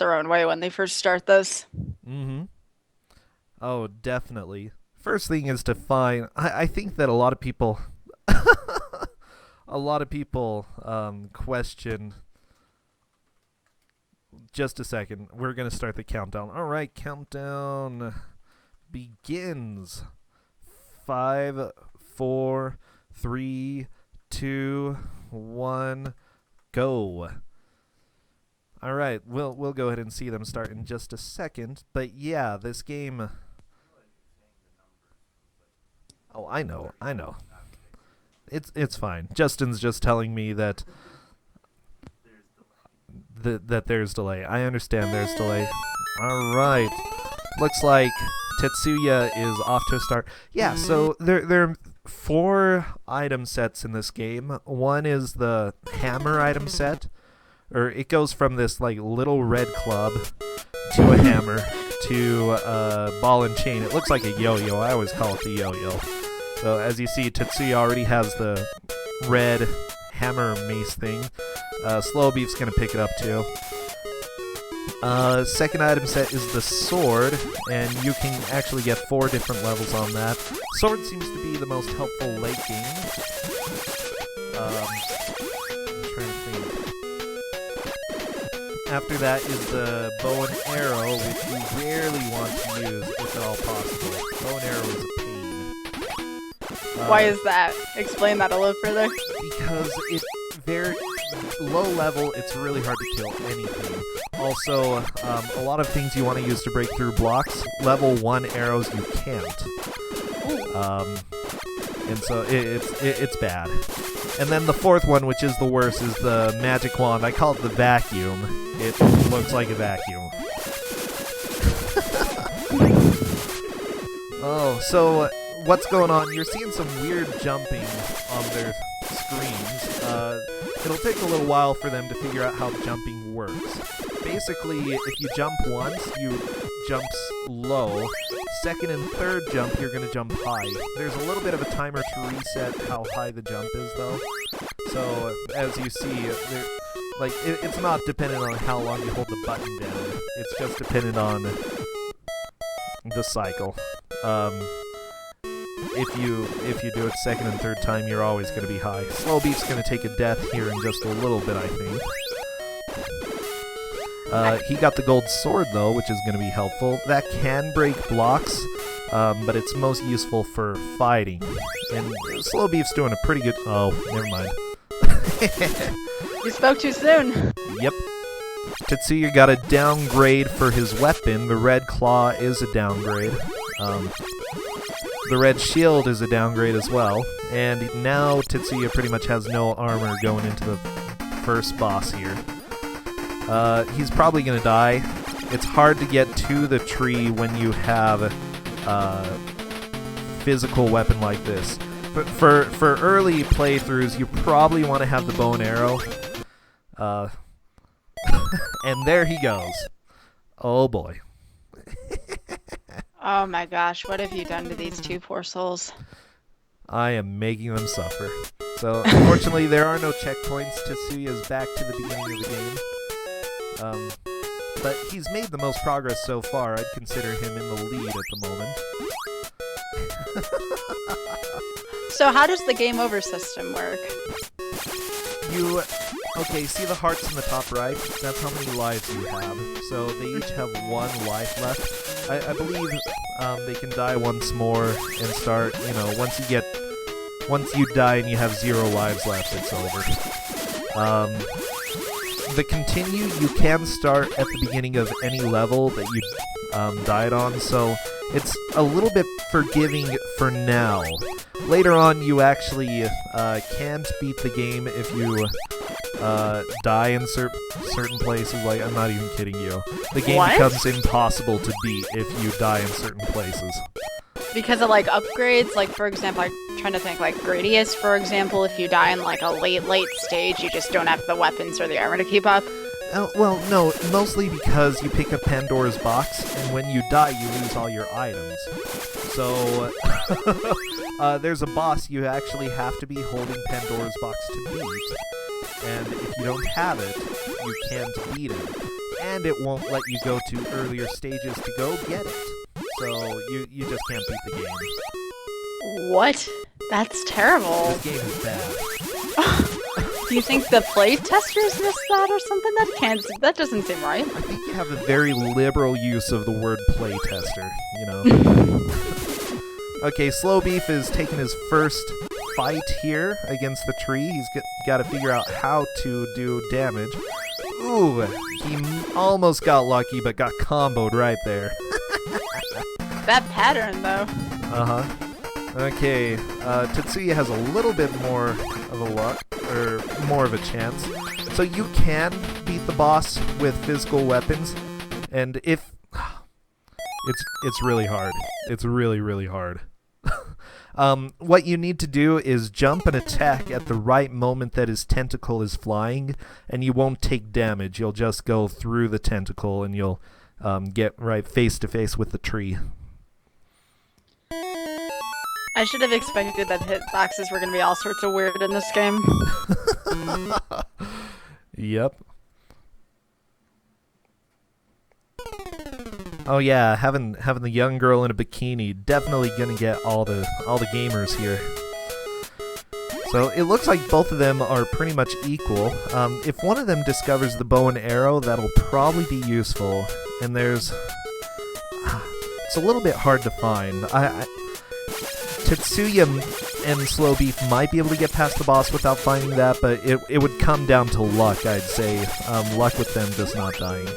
their own way when they first start this. Mm-hmm. Oh, definitely. First thing is to find. I think that a lot of people, question. Just a second. We're gonna start the countdown. All right, countdown begins. 5, 4, 3, 2, 1, go. All right, we'll go ahead and see them start in just a second. But yeah, this game. Oh, I know. It's fine. Justin's just telling me that there's delay. I understand there's delay. All right. Looks like Tetsuya is off to a start. Yeah, so there are 4 item sets in this game. One is the hammer item set, or it goes from this like little red club to a hammer to a ball and chain. It looks like a yo-yo. I always call it the yo-yo. So as you see, Tetsuya already has the red hammer mace thing. Slow Beef's gonna pick it up too. Second item set is the sword, and you can actually get 4 different levels on that. Sword seems to be the most helpful late game. I'm trying to think. After that is the bow and arrow, which you rarely want to use if at all possible. Bow and arrow is a pain. Why is that? Explain that a little further. Because it's very low level, it's really hard to kill anything. Also, a lot of things you want to use to break through blocks, level 1 arrows you can't. And so it's bad. And then the 4th one, which is the worst, is the magic wand. I call it the vacuum. It looks like a vacuum. Oh, so what's going on? You're seeing some weird jumping on their screens. It'll take a little while for them to figure out how jumping works. Basically, if you jump once, you jump low. Second and third jump, you're going to jump high. There's a little bit of a timer to reset how high the jump is, though. So, as you see, it's not dependent on how long you hold the button down. It's just dependent on the cycle. If you do it second and third time, you're always going to be high. Slow Beef's going to take a death here in just a little bit, I think. He got the gold sword, though, which is going to be helpful. That can break blocks, but it's most useful for fighting. And Slow Beef's doing a pretty good... Oh, never mind. You spoke too soon. Yep. Tetsuya got a downgrade for his weapon. The red claw is a downgrade. The red shield is a downgrade as well. And now Tetsuya pretty much has no armor going into the first boss here. He's probably going to die. It's hard to get to the tree when you have a physical weapon like this. But for early playthroughs, you probably want to have the bow and arrow. And there he goes. Oh boy. Oh my gosh, what have you done to these 2 poor souls? I am making them suffer. So, unfortunately, there are no checkpoints. Tetsuya's back to the beginning of the game. But he's made the most progress so far. I'd consider him in the lead at the moment. So how does the game over system work? Okay, see the hearts in the top right? That's how many lives you have. So they each have 1 life left. I believe they can die once more and start, once you die and you have 0 lives left, it's over. The continue, you can start at the beginning of any level that you died on, so it's a little bit forgiving for now. Later on, you actually can't beat the game if you die in certain places. Like, I'm not even kidding you. The game becomes impossible to beat if you die in certain places. Because of, like, upgrades? Like, for example, I'm trying to think, like, Gradius, for example, if you die in, like, a late stage, you just don't have the weapons or the armor to keep up? Well, no, mostly because you pick up Pandora's box, and when you die, you lose all your items. So, there's a boss you actually have to be holding Pandora's box to beat. And if you don't have it, you can't beat it. and it won't let you go to earlier stages to go get it. So you just can't beat the game. What? That's terrible. This game is bad. Do you think the play testers missed that or something? That doesn't seem right. I think you have a very liberal use of the word play tester, you know. Okay, Slow Beef is taking his first fight here against the tree. He's got to figure out how to do damage. Ooh, he almost got lucky, but got comboed right there. That pattern, though. Uh-huh. Okay, Tetsuya has a little bit more of a luck, or more of a chance. So you can beat the boss with physical weapons, and if... It's really hard. It's really, really hard. What you need to do is jump and attack at the right moment that his tentacle is flying, and you won't take damage. You'll just go through the tentacle, and you'll get right face to face with the tree. I should have expected that hitboxes were going to be all sorts of weird in this game. Yep. Oh yeah, having the young girl in a bikini, definitely gonna get all the gamers here. So it looks like both of them are pretty much equal. If one of them discovers the bow and arrow, that'll probably be useful. And there's... it's a little bit hard to find. Tetsuya and Slow Beef might be able to get past the boss without finding that, but it would come down to luck, I'd say. Luck with them just not dying.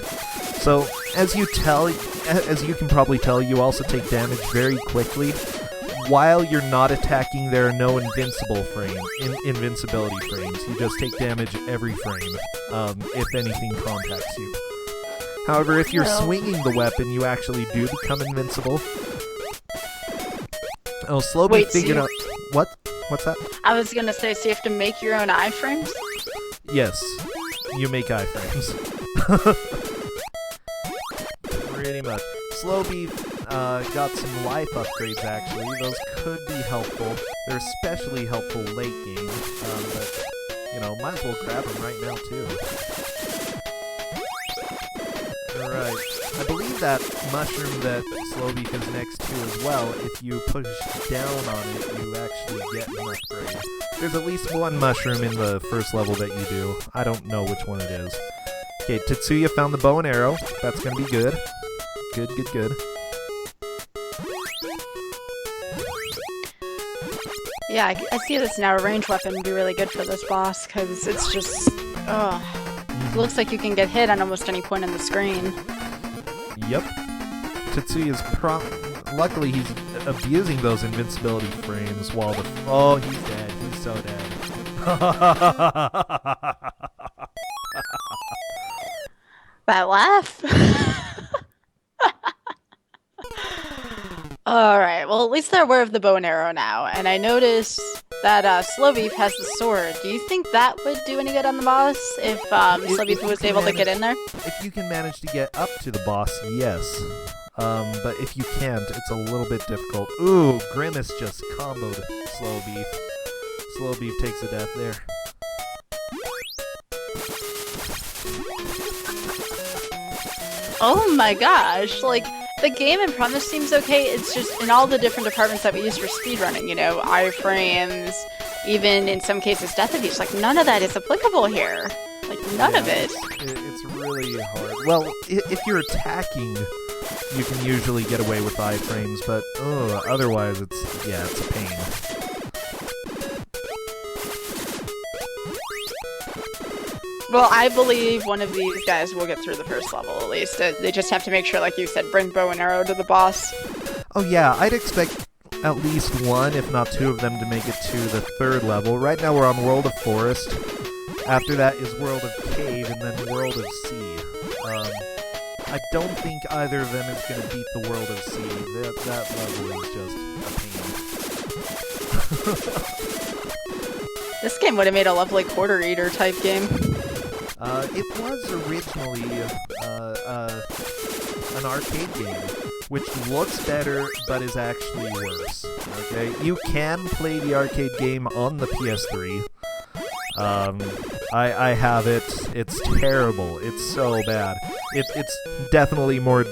So, as you can probably tell, you also take damage very quickly. While you're not attacking, there are no invincibility frames. You just take damage every frame, if anything contacts you. However, if you're swinging the weapon, you actually do become invincible. Oh, Slow Beef figured out... What? What's that? I was gonna say, so you have to make your own iframes? Yes, you make iframes. Pretty much. Slow Beef got some life upgrades, actually. Those could be helpful. They're especially helpful late game. But, you know, might as well grab them right now, too. Alright. I believe that mushroom that Slow Beef is next to as well, if you push down on it, you actually get an upgrade. There's at least one mushroom in the first level that you do. I don't know which one it is. Okay, Tetsuya found the bow and arrow. That's gonna be good. Good, good, good. Yeah, I see this now. A ranged weapon would be really good for this boss, because it's just... Ugh. It looks like you can get hit on almost any point in the screen. Yep. Tetsuya's luckily he's abusing those invincibility frames while the... Oh, he's dead. He's so dead. That laugh? Alright, well at least they're aware of the bow and arrow now, and I noticed that Slow Beef has the sword. Do you think that would do any good on the boss if Slow Beef was able to get in there? If you can manage to get up to the boss, yes. But if you can't, it's a little bit difficult. Ooh, Grimace just comboed Slow Beef. Slow Beef takes a death there. Oh my gosh, like, the game in premise seems okay, it's just in all the different departments that we use for speedrunning, you know, iframes, even in some cases death abuse, like, none of that is applicable here. Like, none of it. It's really hard. Well, if you're attacking, you can usually get away with iframes, but otherwise it's a pain. Well, I believe one of these guys will get through the first level, at least. They just have to make sure, like you said, bring bow and arrow to the boss. Oh yeah, I'd expect at least one, if not two of them to make it to the third level. Right now we're on World of Forest. After that is World of Cave, and then World of Sea. I don't think either of them is going to beat the World of Sea. That level is just a pain. This game would have made a lovely quarter eater type game. It was originally an arcade game, which looks better but is actually worse. Okay, you can play the arcade game on the PS3. I have it. It's terrible. It's so bad. It's definitely more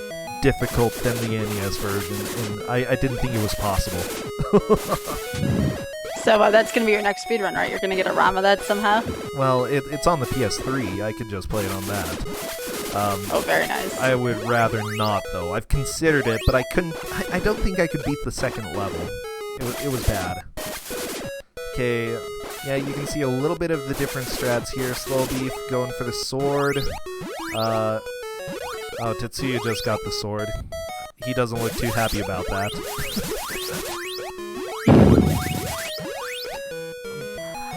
difficult than the NES version, and I didn't think it was possible. So that's going to be your next speedrun, right? You're going to get a ROM of that somehow? Well, it's on the PS3. I could just play it on that. Oh, very nice. I would rather not, though. I've considered it, but I couldn't... I don't think I could beat the second level. It was bad. Okay, yeah, you can see a little bit of the different strats here. Slow Beef going for the sword. Oh, Tetsuya just got the sword. He doesn't look too happy about that.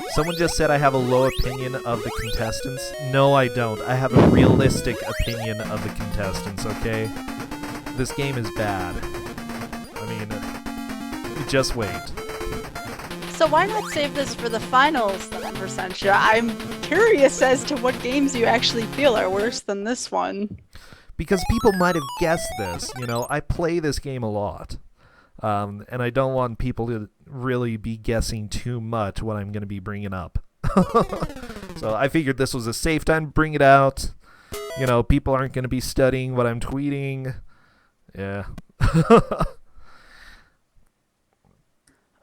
Someone just said I have a low opinion of the contestants. No, I don't. I have a realistic opinion of the contestants, okay? This game is bad. I mean, just wait. So why not save this for the finals then, Percentia? I'm curious as to what games you actually feel are worse than this one. Because people might have guessed this. You know, I play this game a lot. And I don't want people to really be guessing too much what I'm going to be bringing up. So I figured this was a safe time to bring it out. You know, people aren't going to be studying what I'm tweeting. Yeah.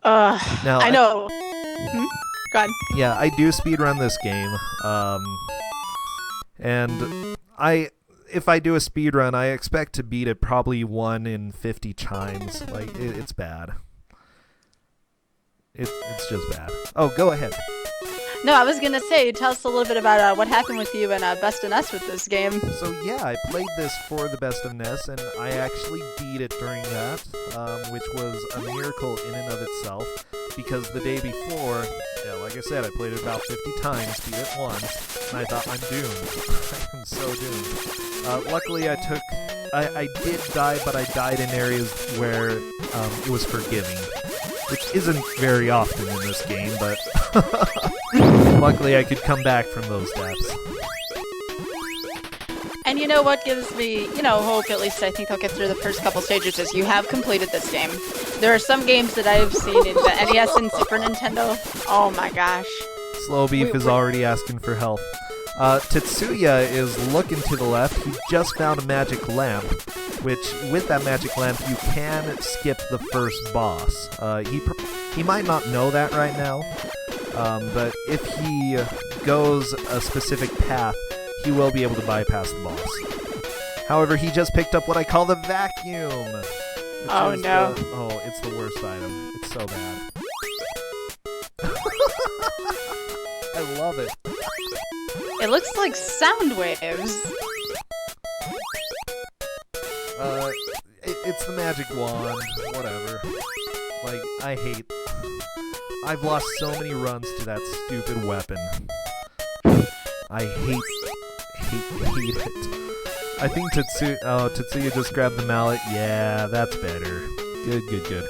Now, I know. Go ahead. Yeah, I do speedrun this game. And if I do a speedrun, I expect to beat it probably 1 in 50 chimes. Like, it's bad. It's just bad. Oh, go ahead. No, I was going to say, tell us a little bit about what happened with you and Best of NES with this game. So yeah, I played this for the Best of NES, and I actually beat it during that, which was a miracle in and of itself, because the day before, yeah, like I said, I played it about 50 times, beat it once, and I thought, I'm doomed. I'm so doomed. Luckily, I did die, but I died in areas where it was forgiving, which isn't very often in this game, but luckily I could come back from those deaths. And you know what gives me, hope, at least I think I'll get through the first couple stages, is you have completed this game. There are some games that I've seen in the NES and Super Nintendo. Oh my gosh. Slow Beef is already asking for help. Tetsuya is looking to the left. He just found a magic lamp, which, with that magic lamp, you can skip the first boss. He might not know that right now, but if he goes a specific path, he will be able to bypass the boss. However, he just picked up what I call the vacuum. Oh no. It's the worst item. It's so bad. I love it. It looks like sound waves. It's the magic wand. Whatever. Like, I've lost so many runs to that stupid weapon. I hate it. I think Tetsuya just grabbed the mallet. Yeah, that's better. Good.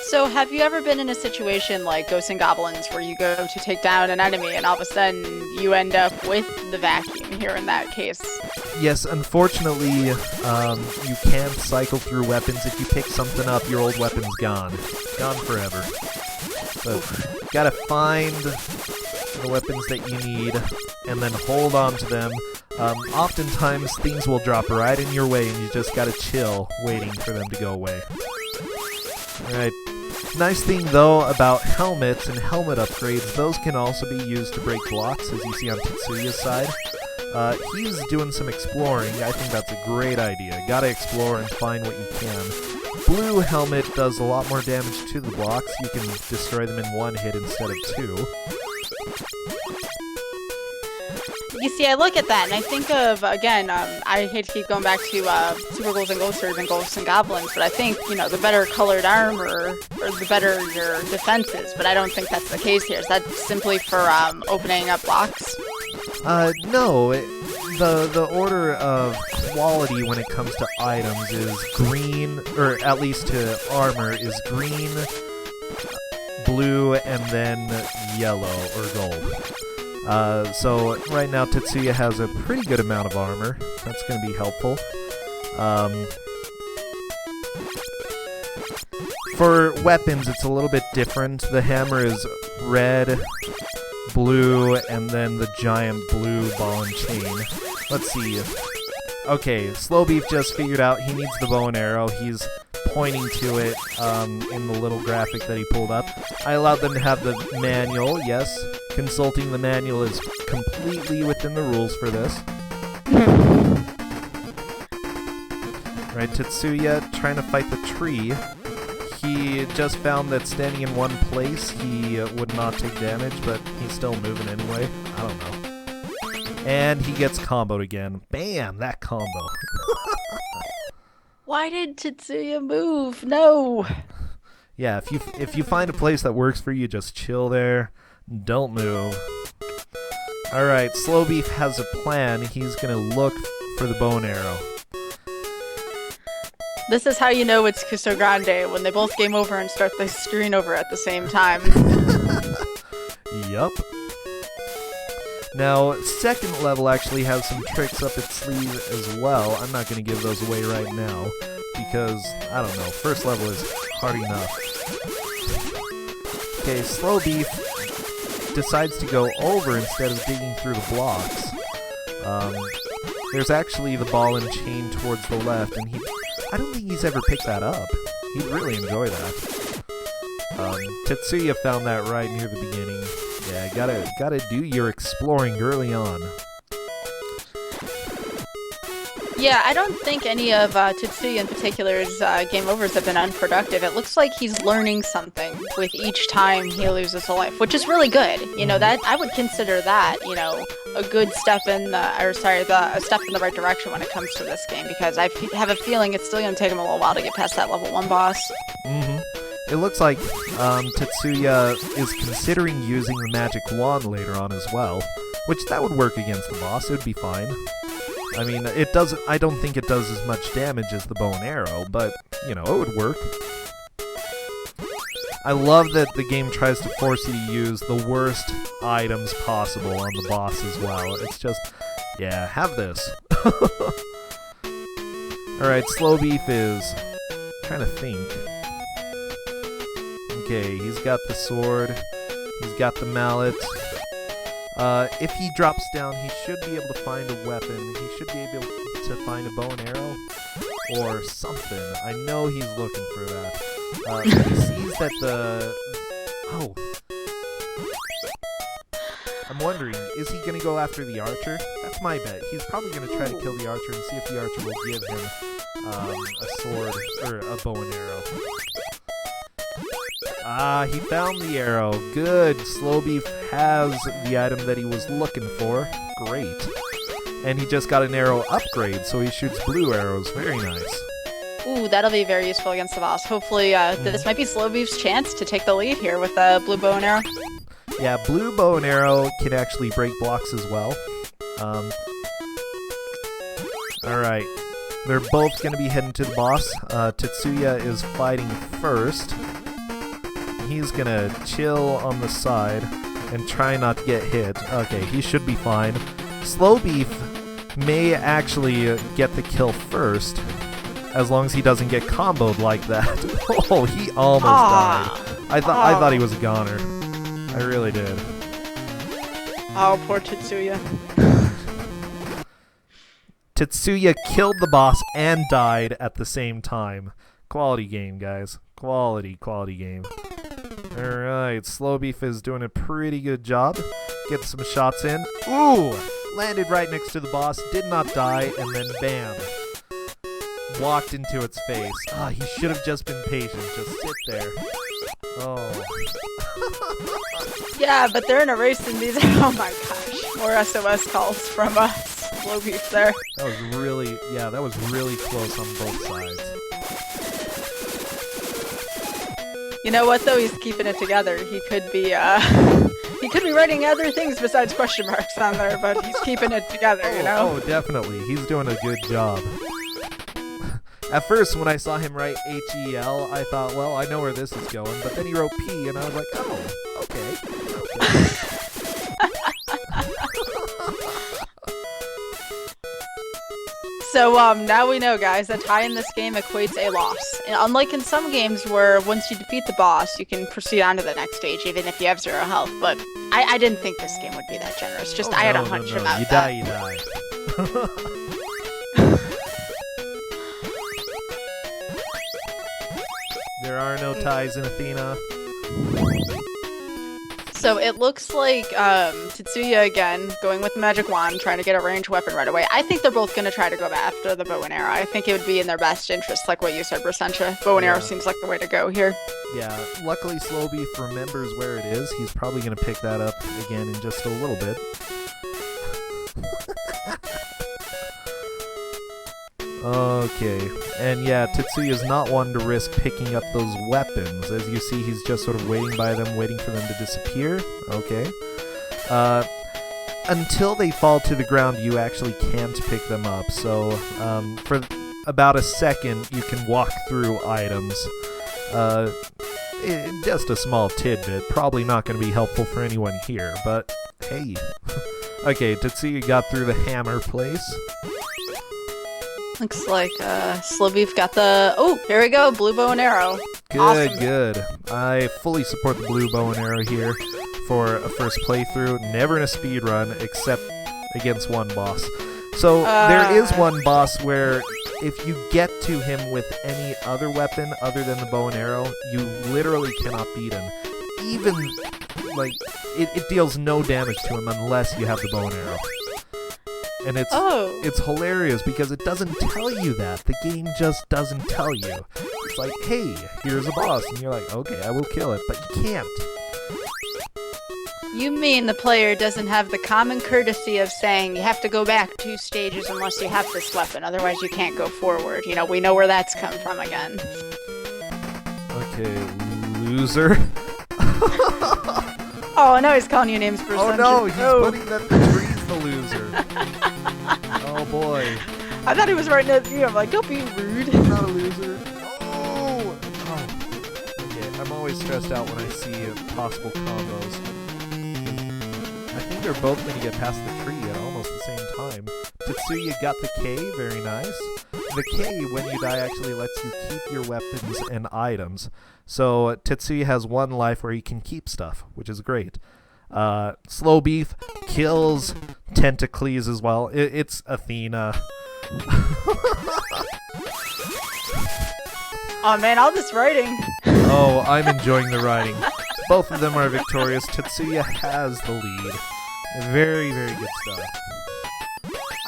So have you ever been in a situation like Ghosts and Goblins where you go to take down an enemy and all of a sudden you end up with the vacuum here in that case? Yes, unfortunately, you can't cycle through weapons. If you pick something up, your old weapon's gone. Gone forever. So, gotta find the weapons that you need, and then hold on to them. Oftentimes, things will drop right in your way, and you just gotta chill, waiting for them to go away. Alright. Nice thing, though, about helmets and helmet upgrades, those can also be used to break blocks, as you see on Tetsuya's side. He's doing some exploring. I think that's a great idea. Gotta explore and find what you can. Blue helmet does a lot more damage to the blocks. You can destroy them in one hit instead of two. You see, I look at that and I think of, again, I hate to keep going back to Super Ghouls and Ghosts or even Ghosts and Goblins, but I think, the better colored armor, or the better your defenses, but I don't think that's the case here. Is that simply for opening up blocks? No. The order of quality when it comes to items is green, or at least to armor, is green, blue, and then yellow or gold. So right now Tetsuya has a pretty good amount of armor. That's going to be helpful. For weapons, it's a little bit different. The hammer is red, blue, and then the giant blue ball and chain. Let's see. Okay, Slowbeef just figured out he needs the bow and arrow. He's pointing to it in the little graphic that he pulled up. I allowed them to have the manual, yes. Consulting the manual is completely within the rules for this. Right, Tetsuya trying to fight the tree. He just found that standing in one place, he would not take damage, but he's still moving anyway. I don't know. And he gets comboed again. Bam! That combo. Why did Tetsuya move? No! Yeah, if you find a place that works for you, just chill there. Don't move. Alright, Slowbeef has a plan. He's gonna look for the bow and arrow. This is how you know it's Kusogrande, when they both game over and start the screen over at the same time. Yup. Now, second level actually has some tricks up its sleeve as well. I'm not going to give those away right now, because, I don't know, first level is hard enough. Okay, Slowbeef decides to go over instead of digging through the blocks. There's actually the ball and chain towards the left, and I don't think he's ever picked that up. He'd really enjoy that. Tetsuya found that right near the beginning. Yeah, gotta do your exploring early on. Yeah, I don't think any of Tetsuya in particular's game overs have been unproductive. It looks like he's learning something with each time he loses a life, which is really good. You know, that I would consider that, you know, a good step in a step in the right direction when it comes to this game, because I have a feeling it's still going to take him a little while to get past that level 1 boss. Mm-hmm. It looks like Tetsuya is considering using the magic wand later on as well, which that would work against the boss. It would be fine. I mean, it doesn't. I don't think it does as much damage as the bow and arrow, but you know, it would work. I love that the game tries to force you to use the worst items possible on the boss as well. It's just, yeah, have this. Alright, Slowbeef is trying to think. Okay, he's got the sword. He's got the mallet. If he drops down, he should be able to find a weapon. He should be able to find a bow and arrow or something. I know he's looking for that. He sees that oh. I'm wondering, is he going to go after the archer? That's my bet. He's probably going to try to kill the archer and see if the archer will give him a sword or a bow and arrow. Ah, he found the arrow. Good. Slowbeef has the item that he was looking for. Great. And he just got an arrow upgrade, so he shoots blue arrows. Very nice. Ooh, that'll be very useful against the boss. Hopefully, this might be Slowbeef's chance to take the lead here with the blue bow and arrow. Yeah, blue bow and arrow can actually break blocks as well. Alright. They're both going to be heading to the boss. Tetsuya is fighting first. He's going to chill on the side and try not to get hit. Okay, he should be fine. Slowbeef may actually get the kill first, as long as he doesn't get comboed like that. Oh, he almost died. I thought he was a goner. I really did. Oh, poor Tetsuya. Tetsuya killed the boss and died at the same time. Quality game, guys. Quality game. Alright, Slowbeef is doing a pretty good job. Get some shots in. Ooh! Landed right next to the boss, did not die, and then bam. Walked into its face. Ah, he should have just been patient. Just sit there. Oh. Yeah, but they're in a race and these oh my gosh. More SOS calls from Slowbeef there. That was really close on both sides. You know what though? He's keeping it together. He could be writing other things besides question marks on there, but he's keeping it together, you know? Oh, definitely. He's doing a good job. At first, when I saw him write H-E-L, I thought, well, I know where this is going, but then he wrote P, and I was like, oh, okay. So now we know, guys, that tie in this game equates a loss. And unlike in some games where once you defeat the boss, you can proceed on to the next stage, even if you have 0 health. But I didn't think this game would be that generous. Just I had a hunch about you that. You die. There are no ties in Athena. So it looks like Tetsuya again going with the magic wand, trying to get a ranged weapon right away. I think they're both going to try to go after the bow and arrow. I think it would be in their best interest, like what you said, Brasentia. Bow and arrow seems like the way to go here. Yeah, luckily Slowbeef remembers where it is. He's probably going to pick that up again in just a little bit. Okay, and yeah, Tetsuya's not one to risk picking up those weapons. As you see, he's just sort of waiting by them, waiting for them to disappear. Okay. Until they fall to the ground, you actually can't pick them up. So, for about a second, you can walk through items. Just a small tidbit. Probably not going to be helpful for anyone here, but hey. Okay, Tetsuya got through the hammer place. Looks like Slowbeef got the... Oh, here we go, blue bow and arrow. Good, awesome. Good. I fully support the blue bow and arrow here for a first playthrough. Never in a speed run, except against one boss. So there is one boss where if you get to him with any other weapon other than the bow and arrow, you literally cannot beat him. Even, like, it deals no damage to him unless you have the bow and arrow. And it's hilarious because it doesn't tell you that. The game just doesn't tell you. It's like, hey, here's a boss. And you're like, okay, I will kill it. But you can't. You mean the player doesn't have the common courtesy of saying you have to go back 2 stages unless you have this weapon. Otherwise you can't go forward. You know, we know where that's come from again. Okay, loser. Oh, now he's calling you names for Oh no, he's putting that the tree's the loser. Oh boy. I thought he was right next to you. I'm like, don't be rude. I'm not a loser. Oh! Okay, I'm always stressed out when I see possible combos. I think they're both going to get past the tree at almost the same time. Tetsuya got the K, very nice. The K, when you die, actually lets you keep your weapons and items. So Tetsuya has 1 life where he can keep stuff, which is great. Slowbeef kills Tentacles as well. It's Athena. Oh man, all this writing. Oh, I'm enjoying the writing. Both of them are victorious. Tetsuya has the lead. Very, very good stuff.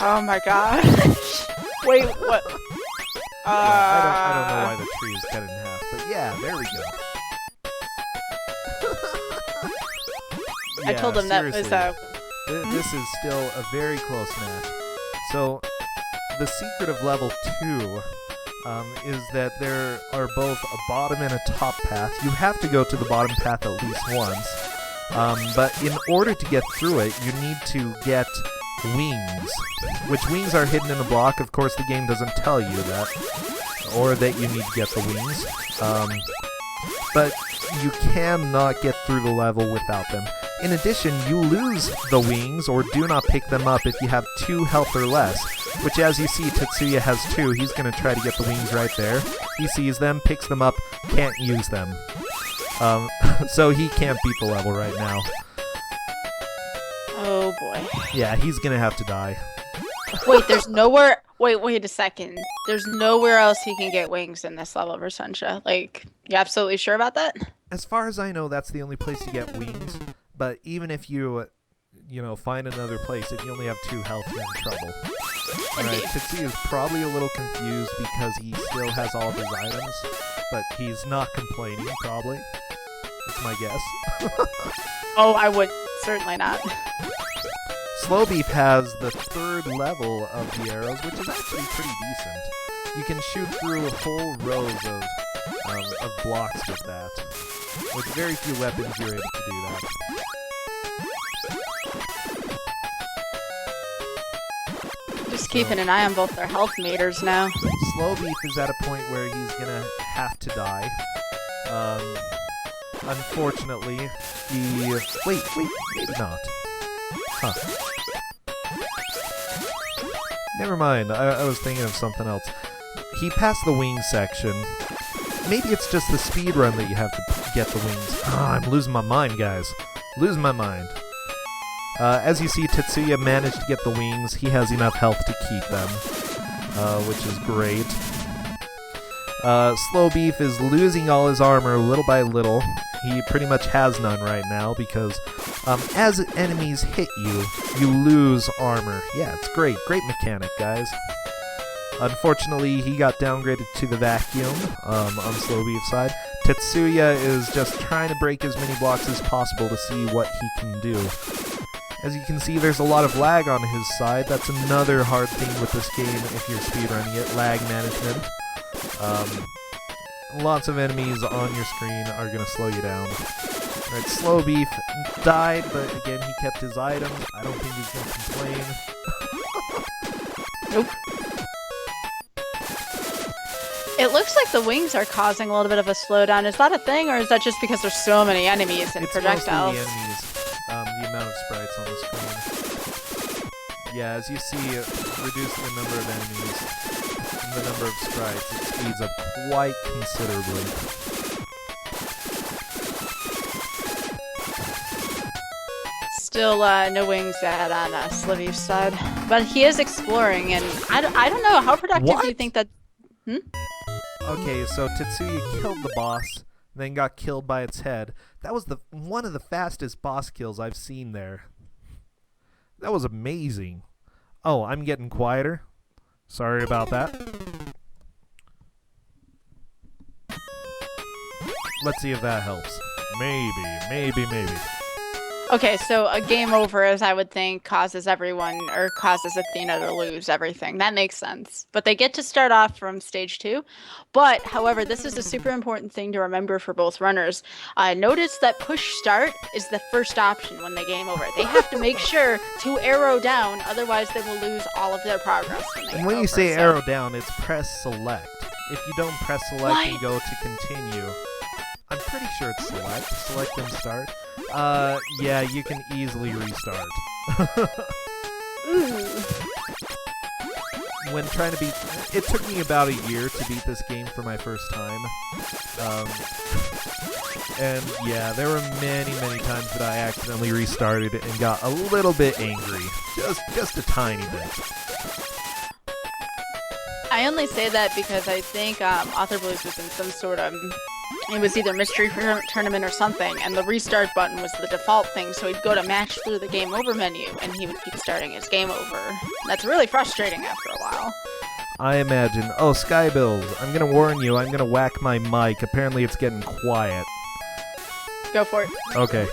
Oh my gosh. Wait, what? I don't know why the tree is cut in half, but yeah, there we go. I told him seriously. that was This is still a very close match. So, the secret of level 2 is that there are both a bottom and a top path. You have to go to the bottom path at least once. But in order to get through it, you need to get wings. Which wings are hidden in the block. Of course, the game doesn't tell you that. Or that you need to get the wings. But you cannot get through the level without them. In addition, you lose the wings or do not pick them up if you have 2 health or less, which as you see, Tetsuya has 2. He's going to try to get the wings right there. He sees them, picks them up, can't use them. So he can't beat the level right now. Oh boy. Yeah, he's going to have to die. Wait, there's nowhere... Wait a second. There's nowhere else he can get wings in this level, Brasentia. Like, you absolutely sure about that? As far as I know, that's the only place to get wings. But even if you find another place, if you only have 2 health, you're in trouble. Alright, Tetsuya is probably a little confused because he still has all of his items, but he's not complaining, probably. That's my guess. Oh, I would. Certainly not. Slowbeef has the 3rd level of the arrows, which is actually pretty decent. You can shoot through whole rows of blocks with that. With very few weapons, you're able to do that. Just keeping an eye on both their health meters now. Slowbeef is at a point where he's gonna have to die. Unfortunately, wait, maybe not. Huh. Never mind, I was thinking of something else. He passed the wing section. Maybe it's just the speed run that you have to get the wings. Ah, I'm losing my mind, guys. Losing my mind. As you see, Tetsuya managed to get the wings. He has enough health to keep them, which is great. Slow Beef is losing all his armor little by little. He pretty much has none right now because as enemies hit you, you lose armor. Yeah, it's great. Great mechanic, guys. Unfortunately, he got downgraded to the vacuum on Slow Beef's side. Tetsuya is just trying to break as many blocks as possible to see what he can do. As you can see, there's a lot of lag on his side. That's another hard thing with this game if you're speedrunning it, lag management. Lots of enemies on your screen are going to slow you down. Alright, Slow Beef died, but again, he kept his items. I don't think he's going to complain. Nope. It looks like the wings are causing a little bit of a slowdown. Is that a thing, or is that just because there's so many enemies and projectiles? It's mostly the enemies, the amount of sprites on the screen. Yeah, as you see, reducing the number of enemies and the number of sprites, it speeds up quite considerably. Still no wings yet on Slivy's side. But he is exploring, and I don't know, how productive do you think that... Okay, so Tetsuya killed the boss, then got killed by its head. That was one of the fastest boss kills I've seen there. That was amazing. Oh, I'm getting quieter. Sorry about that. Let's see if that helps. Maybe. Okay, so a game over, as I would think, causes Athena to lose everything. That makes sense. But they get to start off from stage 2. But, however, this is a super important thing to remember for both runners. Notice that push start is the first option when they game over. They have to make sure to arrow down, otherwise they will lose all of their progress. And when you say arrow down, it's press select. If you don't press select and go to continue, I'm pretty sure it's select. Select and start. Yeah, you can easily restart. Ooh. When trying to beat... It took me about a year to beat this game for my first time. And yeah, there were many times that I accidentally restarted and got a little bit angry. Just a tiny bit. I only say that because I think Author Blues was in some sort of... It was either mystery tournament or something, and the restart button was the default thing, so he'd go to match through the game over menu, and he would keep starting his game over. That's really frustrating after a while. I imagine. Oh, Skybills, I'm gonna warn you, I'm gonna whack my mic. Apparently it's getting quiet. Go for it. Okay.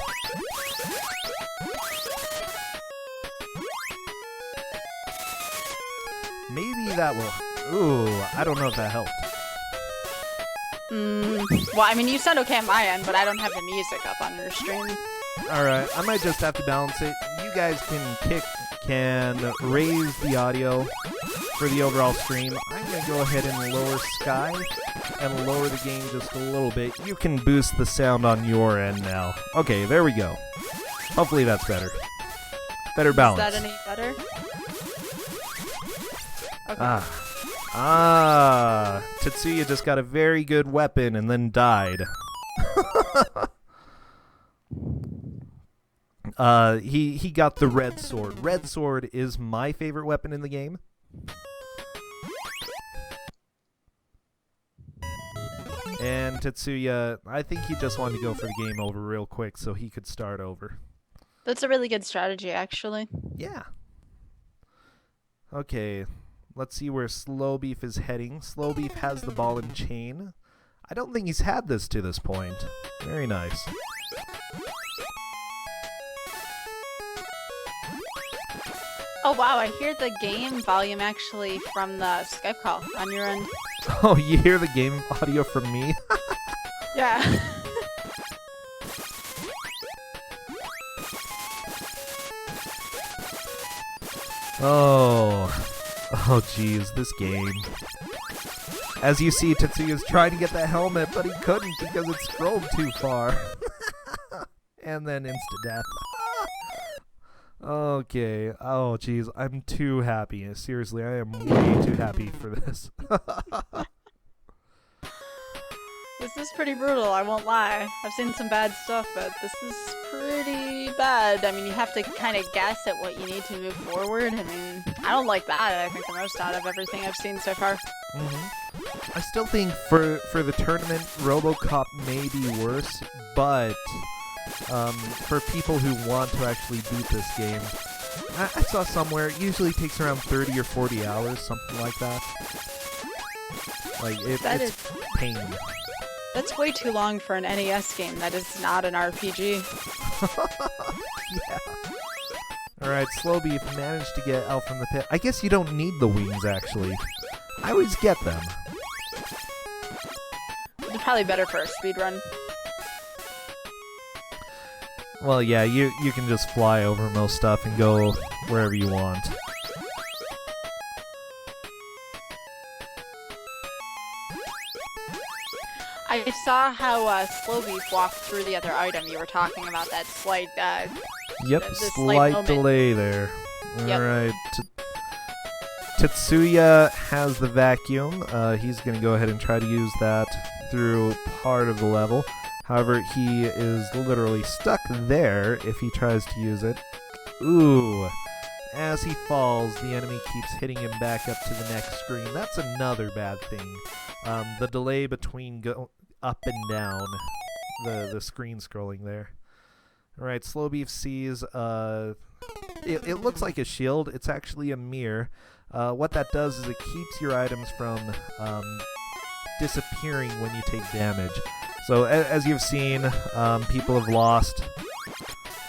Maybe that will... Ooh, I don't know if that helped. Well, I mean, you sound okay on my end, but I don't have the music up on your stream. Alright, I might just have to balance it. You guys can raise the audio for the overall stream. I'm going to go ahead and lower Sky and lower the game just a little bit. You can boost the sound on your end now. Okay, there we go. Hopefully that's better. Better balance. Is that any better? Okay. Tetsuya just got a very good weapon and then died. He got the red sword. Red sword is my favorite weapon in the game. And Tetsuya, I think he just wanted to go for the game over real quick so he could start over. That's a really good strategy, actually. Yeah. Okay. Let's see where Slow Beef is heading. Slow Beef has the ball and chain. I don't think he's had this to this point. Very nice. Oh wow, I hear the game volume actually from the Skype call on your end. Oh, you hear the game audio from me? Yeah. Oh, geez, this game. As you see, Tetsuya's trying to get the helmet, but he couldn't because it scrolled too far. And then insta-death. Okay. Oh, jeez. I'm too happy. Seriously, I am way too happy for this. This is pretty brutal, I won't lie. I've seen some bad stuff, but this is pretty bad. I mean, you have to kind of guess at what you need to move forward. I mean, I don't like that. I think the most out of everything I've seen so far. I still think for the tournament, RoboCop may be worse, but for people who want to actually beat this game, I saw somewhere it usually takes around 30 or 40 hours, something like that. Like, it's pain. That's way too long for an NES game. That is not an RPG. Yeah. Alright, Slowbeef managed to get out from the pit. I guess you don't need the wings, actually. I always get them. It's probably better for a speedrun. Well, yeah, you can just fly over most stuff and go wherever you want. I saw how Slowbeef walked through the other item. You were talking about that slight, Yep, slight delay there. Yep. Alright. Tetsuya has the vacuum. He's going to go ahead and try to use that through part of the level. However, he is literally stuck there if he tries to use it. Ooh. As he falls, the enemy keeps hitting him back up to the next screen. That's another bad thing. The delay between up and down, the screen scrolling there. Alright, Slowbeef sees, it looks like a shield. It's actually a mirror. What that does is it keeps your items from disappearing when you take damage. So as you've seen, people have lost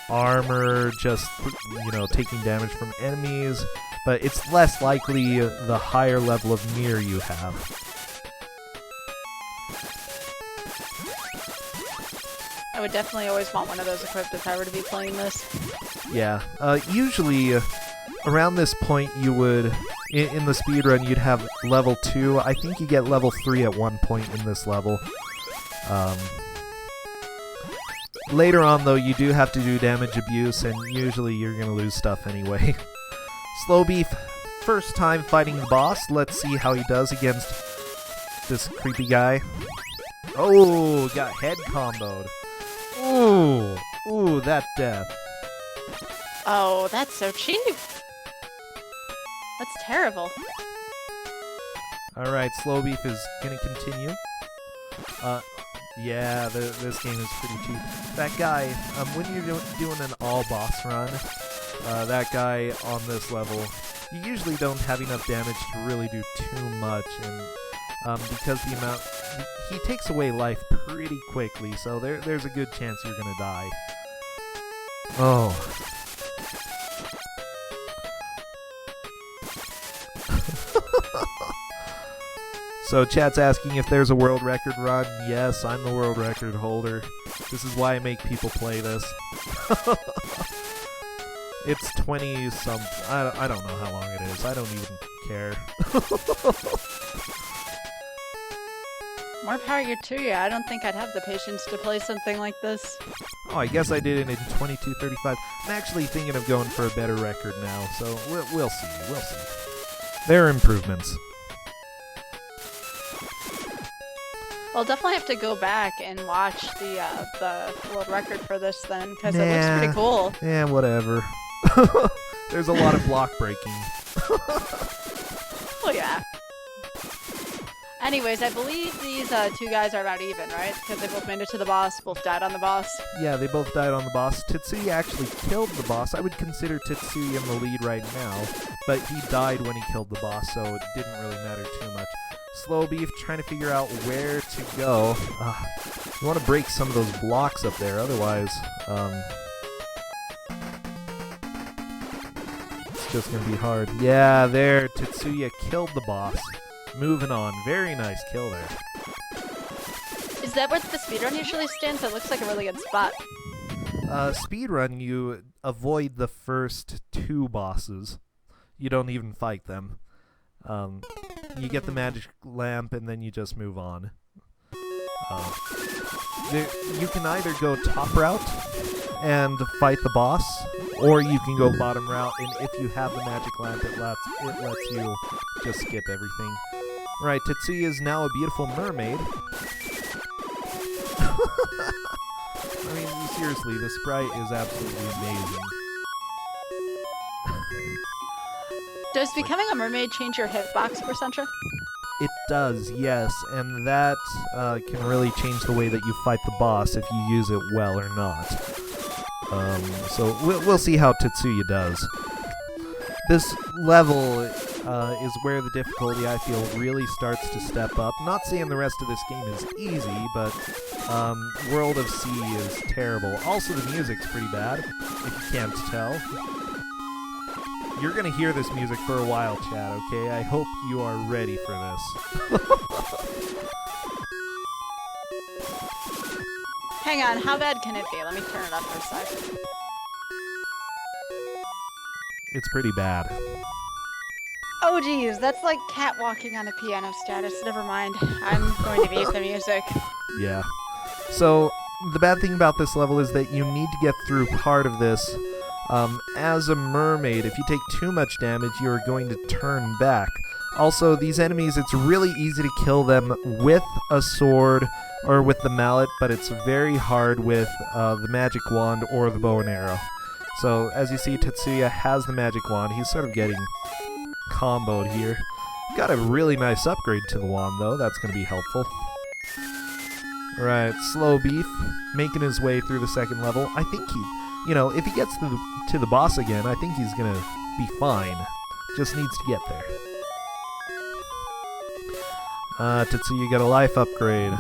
armor just, taking damage from enemies, but it's less likely the higher level of mirror you have. I would definitely always want one of those equipped if I were to be playing this. Yeah, usually around this point you would, in the speedrun, you'd have level 2. I think you get level 3 at one point in this level. Later on, though, you do have to do damage abuse, and usually you're going to lose stuff anyway. Slowbeef, first time fighting the boss. Let's see how he does against this creepy guy. Oh, got head comboed. Ooh, that death. Oh, that's so cheap. That's terrible. Alright, Slowbeef is going to continue. Yeah, this game is pretty cheap. That guy, when you're doing an all-boss run, that guy on this level, you usually don't have enough damage to really do too much, and because the amount... He takes away life pretty quickly, so there's a good chance you're gonna die. Oh. So chat's asking if there's a world record run. Yes, I'm the world record holder. This is why I make people play this. It's 20-something. I don't know how long it is. I don't even care. More power to you. I don't think I'd have the patience to play something like this. Oh, I guess I did it in 22:35. I'm actually thinking of going for a better record now, so we'll see. We'll see. There are improvements. I'll definitely have to go back and watch the world record for this then, because it looks pretty cool. Yeah, whatever. There's a lot of block breaking. Well, yeah. Anyways, I believe these two guys are about even, right? Because they both made it to the boss, both died on the boss. Yeah, they both died on the boss. Tetsuya actually killed the boss. I would consider Tetsuya in the lead right now, but he died when he killed the boss, so it didn't really matter too much. Slowbeef trying to figure out where to go. You want to break some of those blocks up there, otherwise it's just going to be hard. Yeah, there, Tetsuya killed the boss. Moving on. Very nice kill there. Is that where the speedrun usually stands? It looks like a really good spot. Speedrun, you avoid the first two bosses. You don't even fight them. You get the magic lamp and then you just move on. You can either go top route and fight the boss, or you can go bottom route, and if you have the magic lamp, it lets you just skip everything. Right, Tetsuya is now a beautiful mermaid. I mean, seriously, the sprite is absolutely amazing. Does becoming a mermaid change your hitbox percentage? It does, yes, and that can really change the way that you fight the boss if you use it well or not. So we'll see how Tetsuya does. This level is where the difficulty, I feel, really starts to step up. Not saying the rest of this game is easy, but World of Sea is terrible. Also, the music's pretty bad, if you can't tell. You're going to hear this music for a while, chat, okay? I hope you are ready for this. Hang on, how bad can it be? Let me turn it up for a sec. It's pretty bad. Oh geez, that's like cat walking on a piano status. Never mind. I'm going to mute the music. Yeah. So, the bad thing about this level is that you need to get through part of this. As a mermaid, if you take too much damage, you're going to turn back. Also, these enemies, it's really easy to kill them with a sword or with the mallet, but it's very hard with the magic wand or the bow and arrow. So, as you see, Tetsuya has the magic wand. He's sort of getting comboed here. Got a really nice upgrade to the wand, though. That's going to be helpful. Right, Slow Beef, making his way through the second level. I think if he gets to the boss again, I think he's going to be fine. Just needs to get there. Tetsuya got a life upgrade.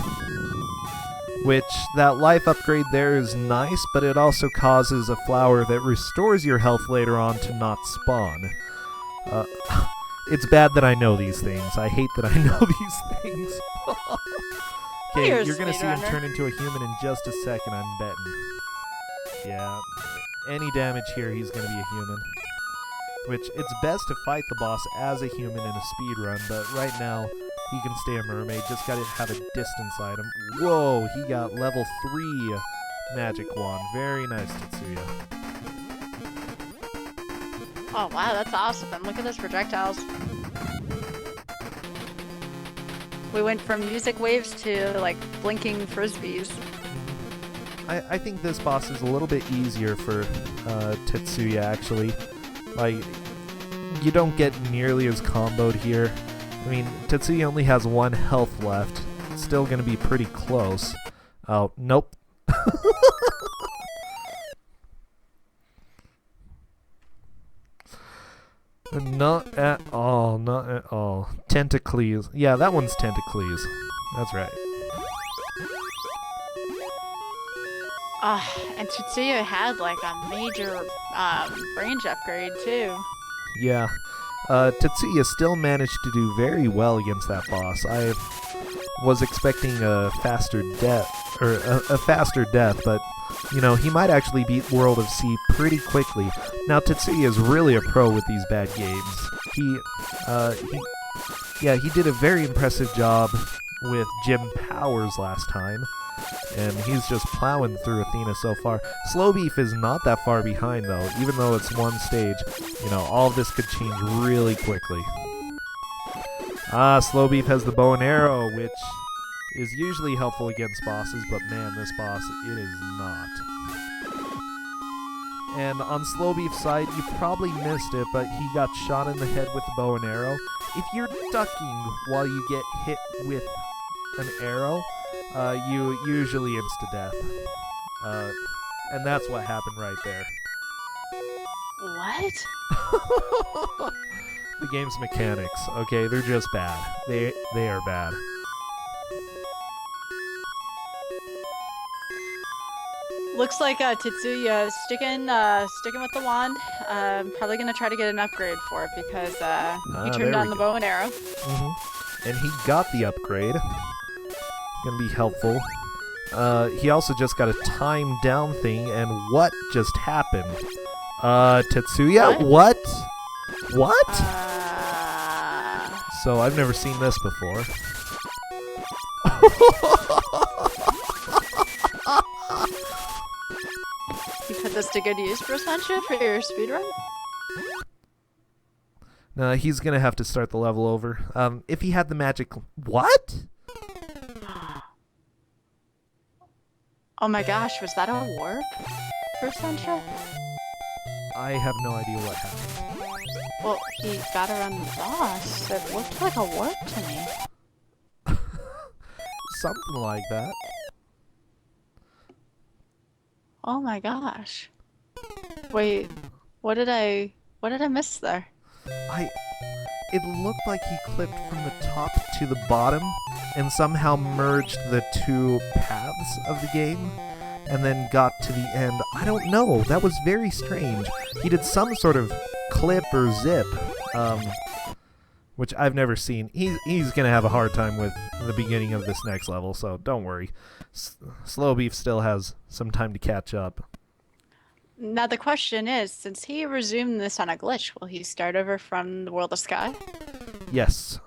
Which, that life upgrade there is nice, but it also causes a flower that restores your health later on to not spawn. It's bad that I know these things. I hate that I know these things. Okay, you're going to see him turn into a human in just a second, I'm betting. Yeah, any damage here, he's going to be a human. Which, it's best to fight the boss as a human in a speedrun, but right now, he can stay a mermaid, just gotta have a distance item. Whoa, he got level 3 magic wand. Very nice, Tetsuya. Oh wow, that's awesome. And look at those projectiles. We went from music waves to, like, blinking frisbees. I think this boss is a little bit easier for Tetsuya, actually. Like, you don't get nearly as comboed here. I mean, Tetsuya only has 1 health left. It's still going to be pretty close. Oh, nope. Not at all, not at all. Tentacles. Yeah, that one's Tentacles. That's right. And Tetsuya had, like, a major range upgrade, too. Yeah. Tetsuya still managed to do very well against that boss. I was expecting a faster death, but, you know, he might actually beat World of Sea pretty quickly. Now, Tetsuya is really a pro with these bad games. He did a very impressive job with Jim Powers last time, and he's just plowing through Athena so far. Slow Beef is not that far behind, though. Even though it's 1 stage, you know, all of this could change really quickly. Slow Beef has the bow and arrow, which is usually helpful against bosses, but man, this boss, it is not. And on Slow Beef's side, you probably missed it, but he got shot in the head with the bow and arrow. If you're ducking while you get hit with an arrow, you usually insta-death. And that's what happened right there. What? The game's mechanics, okay? They're just bad. They are bad. Looks like Tetsuya sticking with the wand. Probably gonna try to get an upgrade for it because he turned on the bow and arrow. And he got the upgrade. Gonna be helpful. He also just got a time down thing, and what just happened? Tetsuya? What? So I've never seen this before. He this to good use, Brosmancha, for your speedrun? No, he's gonna have to start the level over. If he had the magic... What? Oh my gosh, was that a warp, Brosmancha? I have no idea what happened. Well, he got around the boss. It looked like a warp to me. Something like that. Oh my gosh. Wait, what did I miss there? It looked like he clipped from the top to the bottom and somehow merged the two paths of the game and then got to the end. I don't know. That was very strange. He did some sort of clip or zip, which I've never seen. He's going to have a hard time with the beginning of this next level, so don't worry. Slow Beef still has some time to catch up. Now the question is, since he resumed this on a glitch, will he start over from the World of Sky? Yes.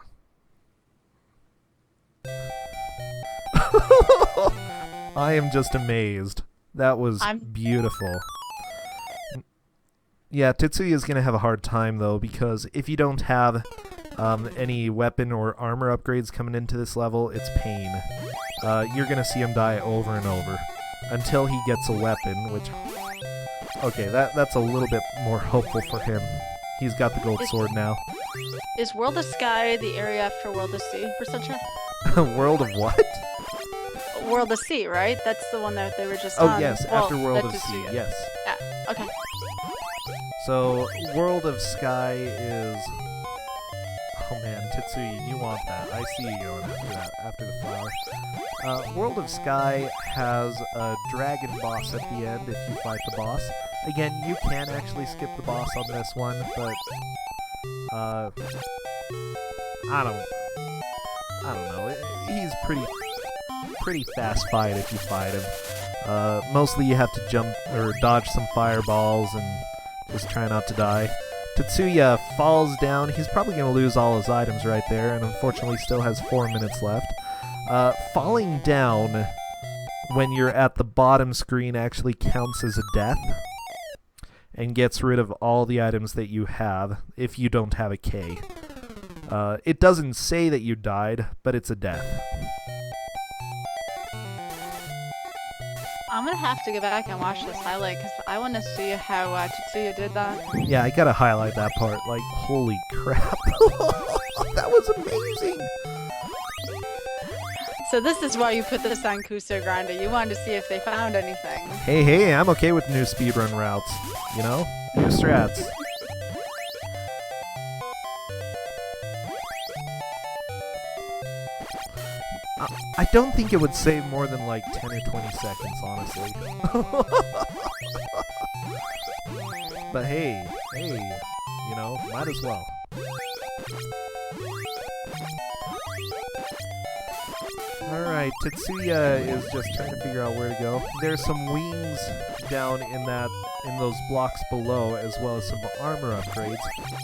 I am just amazed. That was beautiful. Yeah, Tetsuya's going to have a hard time, though, because if you don't have any weapon or armor upgrades coming into this level, it's pain. You're going to see him die over and over until he gets a weapon, which... Okay, that's a little bit more hopeful for him. He's got the gold sword now. Is World of Sky the area after World of Sea, Percentra? World of what? World of Sea, right? That's the one that they were just Oh, on. yes, Well, after World of that's Sea, Tetsuya. yes. Yeah, okay. So, World of Sky is... Oh man, Tetsuya, you want that. I see you going after that, after the flower. World of Sky has a dragon boss at the end if you fight the boss. Again, you can actually skip the boss on this one, but... I don't know. He's pretty fast fight if you fight him. Mostly you have to jump or dodge some fireballs and just try not to die. Tetsuya falls down. He's probably going to lose all his items right there, and unfortunately still has 4 minutes left. Falling down when you're at the bottom screen actually counts as a death and gets rid of all the items that you have if you don't have a K. It doesn't say that you died, but it's a death. I'm gonna have to go back and watch this highlight because I want to see how Tetsuya did that. Yeah, I gotta highlight that part. Like, holy crap. That was amazing! So this is why you put this on Kusogrande. You wanted to see if they found anything. Hey, I'm okay with new speedrun routes. You know? New strats. I don't think it would save more than like 10 or 20 seconds, honestly. But hey, you know, might as well. Alright, Tetsuya is just trying to figure out where to go. There's some wings down in those blocks below, as well as some armor upgrades.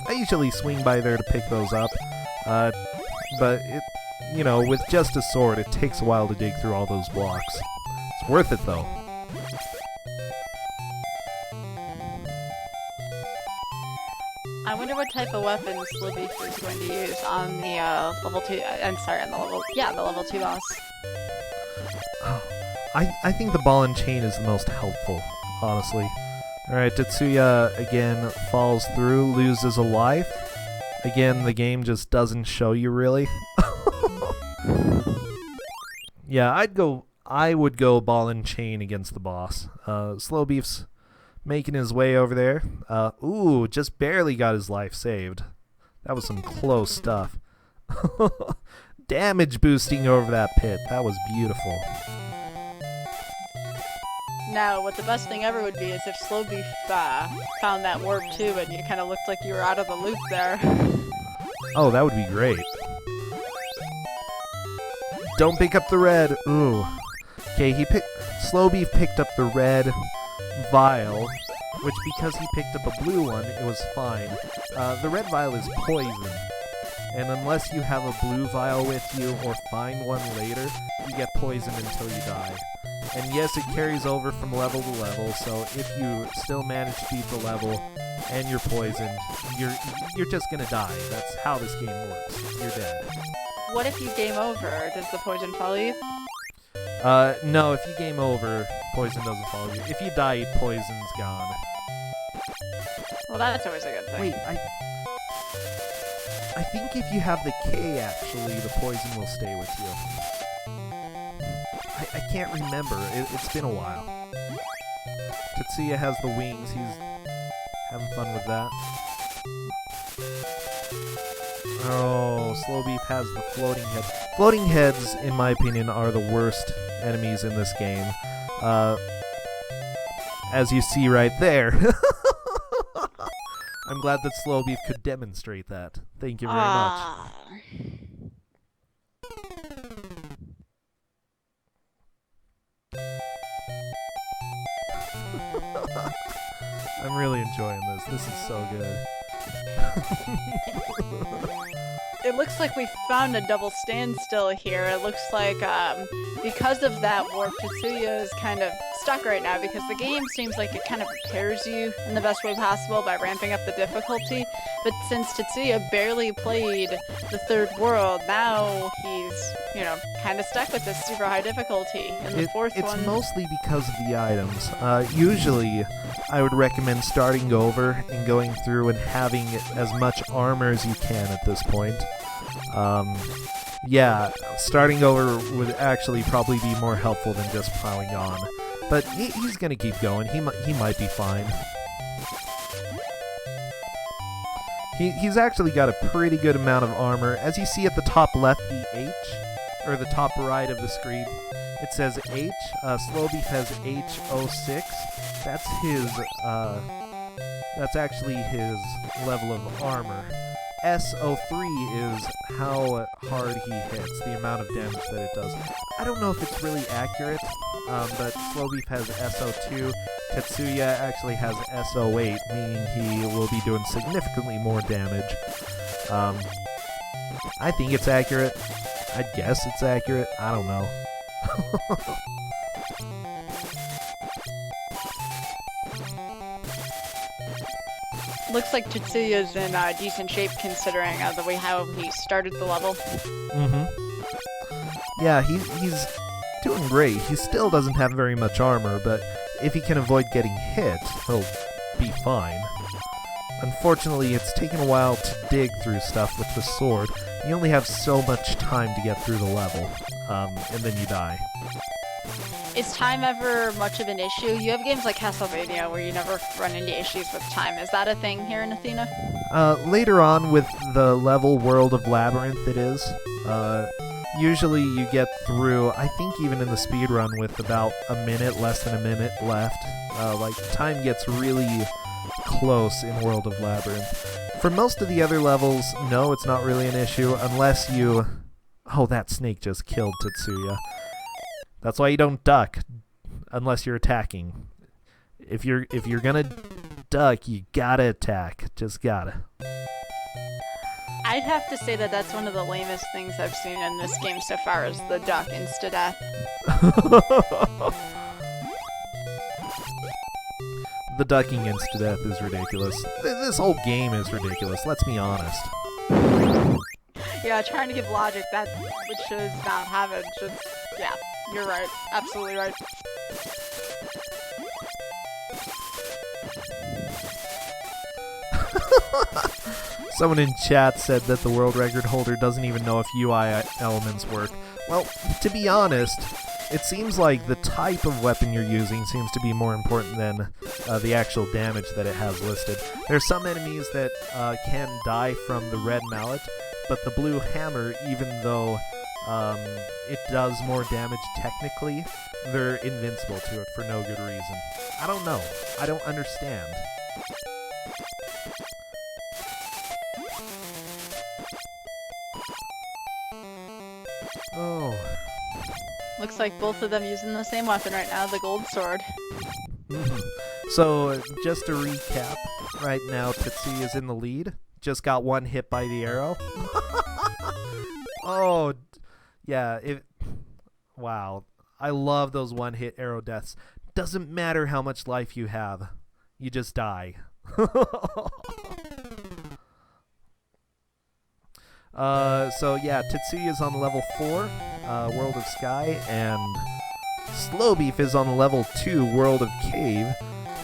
I usually swing by there to pick those up, but you know, with just a sword, it takes a while to dig through all those blocks. It's worth it, though. I wonder what type of weapon Slibby is going to use on the level 2. I'm sorry, on the level 2 boss. Oh, I think the ball and chain is the most helpful, honestly. Alright, Tetsuya again falls through, loses a life. Again, the game just doesn't show you really. Yeah, I would go ball and chain against the boss. Slow Beef's making his way over there. Ooh, just barely got his life saved. That was some close stuff. Damage boosting over that pit. That was beautiful. Now, what the best thing ever would be is if Slow Beef found that warp too, and you kind of looked like you were out of the loop there. Oh, that would be great. Don't pick up the red. Ooh. Okay, Slow Beef picked up the red vial, which because he picked up a blue one, it was fine. The red vial is poison, and unless you have a blue vial with you or find one later, you get poisoned until you die. And yes, it carries over from level to level, so if you still manage to beat the level and you're poisoned, you're just gonna die. That's how this game works. You're dead. What if you game over? Does the poison follow you? No, if you game over, poison doesn't follow you. If you die, poison's gone. Well, that's always a good thing. Wait, I think if you have the K, actually, the poison will stay with you. I can't remember. It's been a while. Tetsuya has the wings. He's having fun with that. Oh, Slowbeef has the floating head. Floating heads, in my opinion, are the worst enemies in this game. As you see right there. I'm glad that Slowbeef could demonstrate that. Thank you very much. I'm really enjoying this. This is so good. It looks like we found a double standstill here. It looks like because of that warp, Tetsuya is kind of stuck right now because the game seems like it kind of prepares you in the best way possible by ramping up the difficulty. But since Tetsuya barely played the third world, now he's, kind of stuck with this super high difficulty in the fourth one. It's mostly because of the items. Usually, I would recommend starting over and going through and having as much armor as you can at this point. Yeah, starting over would actually probably be more helpful than just plowing on. But he's gonna keep going. He might be fine. He's actually got a pretty good amount of armor. As you see at the top left, the H, or the top right of the screen, it says H. Slowbeef has H06. That's his, that's actually his level of armor. S03 is how hard he hits, the amount of damage that it does. I don't know if it's really accurate, but Slowbeef has SO2. Tetsuya actually has SO8, meaning he will be doing significantly more damage. I think it's accurate. I'd guess it's accurate. I don't know. Looks like Tetsuya's in decent shape considering the way how he started the level. Mm-hmm. Yeah, he's doing great. He still doesn't have very much armor, but if he can avoid getting hit, he'll be fine. Unfortunately, it's taken a while to dig through stuff with the sword. You only have so much time to get through the level, and then you die. Is time ever much of an issue? You have games like Castlevania where you never run into issues with time. Is that a thing here in Athena? Later on with the level World of Labyrinth it is. Usually you get through, I think even in the speedrun with about a minute, less than a minute left. Time gets really close in World of Labyrinth. For most of the other levels, no, it's not really an issue unless you... Oh, that snake just killed Tetsuya. That's why you don't duck unless you're attacking. If you're gonna duck, you gotta attack. Just gotta. I'd have to say that that's one of the lamest things I've seen in this game so far is the duck insta-death. The ducking insta-death is ridiculous. This whole game is ridiculous, let's be honest. Yeah, trying to give logic that which should not have it. Yeah, you're right. Absolutely right. Someone in chat said that the world record holder doesn't even know if UI elements work. Well, to be honest, it seems like the type of weapon you're using seems to be more important than the actual damage that it has listed. There are some enemies that can die from the red mallet, but the blue hammer, even though it does more damage technically, they're invincible to it for no good reason. I don't know. I don't understand. Oh. Looks like both of them using the same weapon right now, the gold sword. So, just to recap, right now Tetsuya is in the lead. Just got one hit by the arrow. Oh, yeah. Wow. I love those one-hit arrow deaths. Doesn't matter how much life you have. You just die. So yeah, Tetsuya is on level 4, World of Sky, and Slowbeef is on level 2, World of Cave.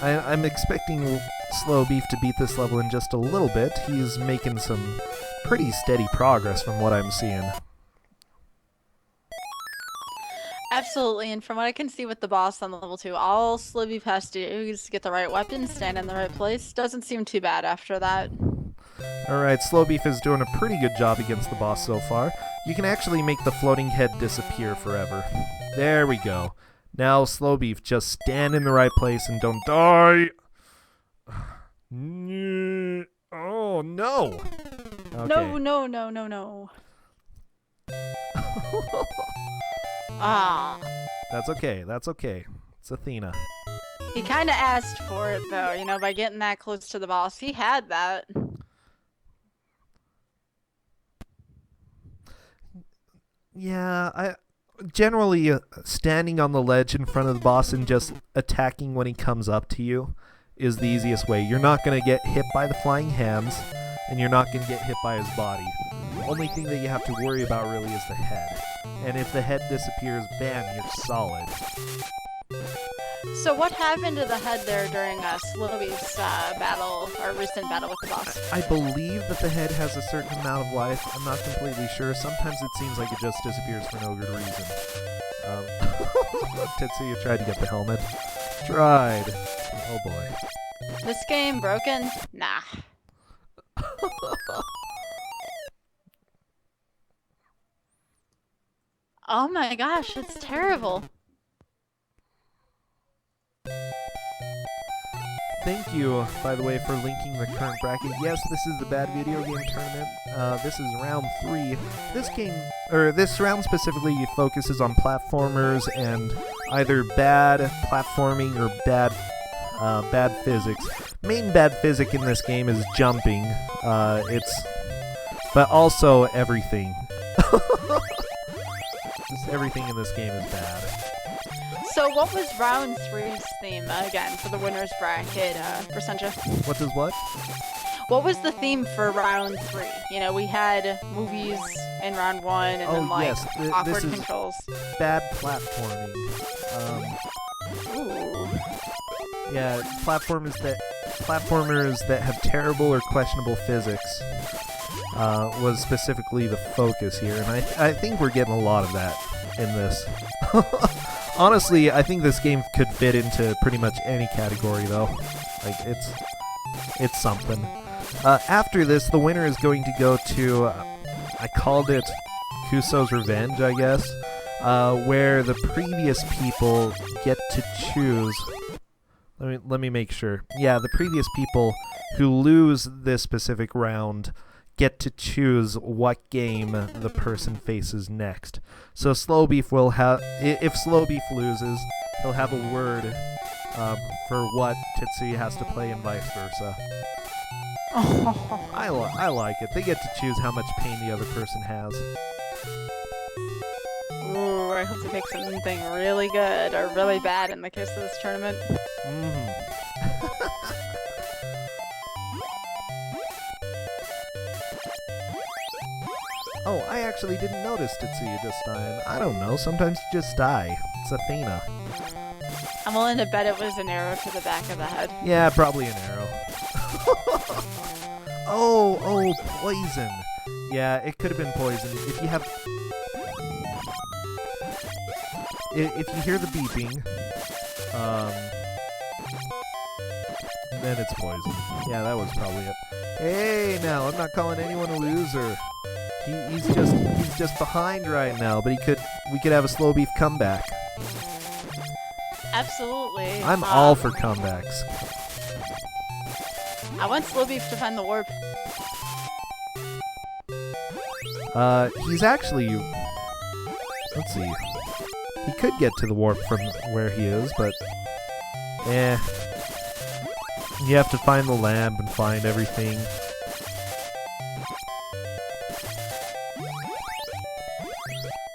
I'm expecting Slowbeef to beat this level in just a little bit. He's making some pretty steady progress from what I'm seeing. Absolutely, and from what I can see with the boss on level 2, all Slowbeef has to do is get the right weapon, stand in the right place. Doesn't seem too bad after that. Alright, Slowbeef is doing a pretty good job against the boss so far. You can actually make the floating head disappear forever. There we go. Now, Slowbeef, just stand in the right place and don't die! Oh, no! Okay. No. Ah. That's okay. It's Athena. He kind of asked for it, though, you know, by getting that close to the boss. He had that. Yeah, generally standing on the ledge in front of the boss and just attacking when he comes up to you is the easiest way. You're not going to get hit by the flying hands, and you're not going to get hit by his body. The only thing that you have to worry about really is the head. And if the head disappears, bam, you're solid. So what happened to the head there during Slowbeef's battle, or recent battle with the boss? I believe that the head has a certain amount of life. I'm not completely sure. Sometimes it seems like it just disappears for no good reason. Tetsuya tried to get the helmet. Tried. Oh boy. This game broken? Nah. Oh my gosh, it's terrible. Thank you, by the way, for linking the current bracket. Yes, this is the Bad Video Game Tournament. This is round 3. This round specifically focuses on platformers and either bad platforming or bad physics. Main bad physics in this game is jumping. But also everything. Just everything in this game is bad. So what was round 3's theme again for the winner's bracket, Brasentia? What does what? What was the theme for round 3? You know, we had movies in round 1 and then like yes, awkward this is controls. Bad platforming. Ooh. Yeah, platformers that have terrible or questionable physics was specifically the focus here, and I think we're getting a lot of that in this. Honestly, I think this game could fit into pretty much any category, though. Like, it's something. After this, the winner is going to go to, I called it Kuso's Revenge, I guess, where the previous people get to choose. Let me make sure. Yeah, the previous people who lose this specific round get to choose what game the person faces next. So Slowbeef will have, if Slowbeef loses, he'll have a word for what Tetsuya has to play and vice versa. Oh. I like it. They get to choose how much pain the other person has. Ooh, I hope they pick something really good or really bad in the case of this tournament. Oh, I actually didn't notice Tetsuya just dying. I don't know, sometimes you just die. It's Athena. I'm willing to bet it was an arrow to the back of the head. Yeah, probably an arrow. Oh, poison. Yeah, it could have been poison. If you hear the beeping, then it's poison. Yeah, that was probably it. Hey, now, I'm not calling anyone a loser. He's just behind right now, but we could have a Slowbeef comeback. Absolutely. I'm all for comebacks. I want Slowbeef to find the warp. He's actually, let's see. He could get to the warp from where he is, but you have to find the lamp and find everything.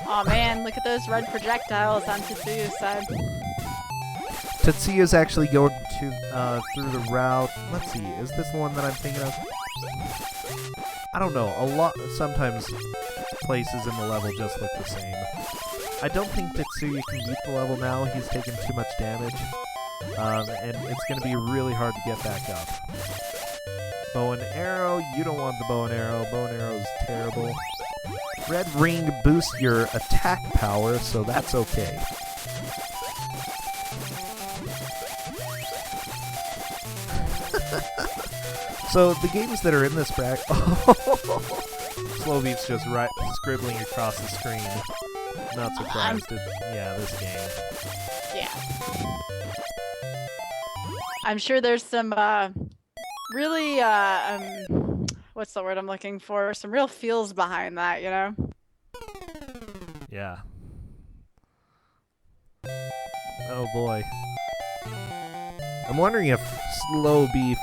Oh man, look at those red projectiles on Tetsuya's side. Tetsuya's actually going to through the route. Let's see, is this the one that I'm thinking of? I don't know. Sometimes places in the level just look the same. I don't think Tetsuya can beat the level now. He's taken too much damage, and it's going to be really hard to get back up. Bow and arrow. You don't want the bow and arrow. Bow and arrow is terrible. Red ring boosts your attack power, so that's okay. So the games that are in this bracket, Slowbeef's just scribbling across the screen. Not surprised. This game. Yeah. I'm sure there's some really what's the word I'm looking for? Some real feels behind that, you know? Yeah. Oh boy. I'm wondering if Slowbeef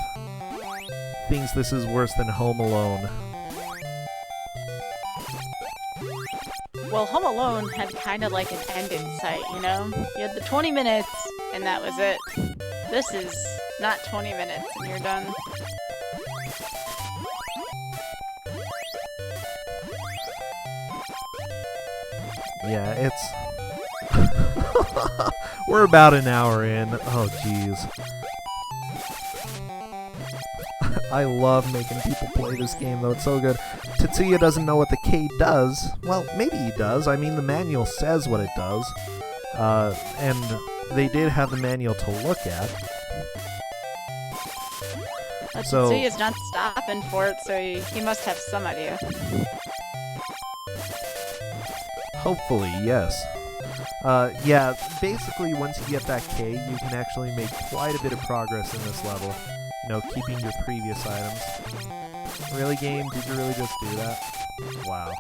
thinks this is worse than Home Alone. Well, Home Alone had kind of like an end in sight, you know? You had the 20 minutes, and that was it. This is not 20 minutes, and you're done. Yeah, it's... We're about an hour in. Oh, jeez. I love making people play this game, though. It's so good. Tetsuya doesn't know what the K does. Well, maybe he does. I mean, the manual says what it does. And they did have the manual to look at. So Tetsuya's not stopping for it, so he must have some idea. Hopefully, yes. Yeah, basically, once you get that K, you can actually make quite a bit of progress in this level. You know, keeping your previous items. Really, game? Did you really just do that? Wow.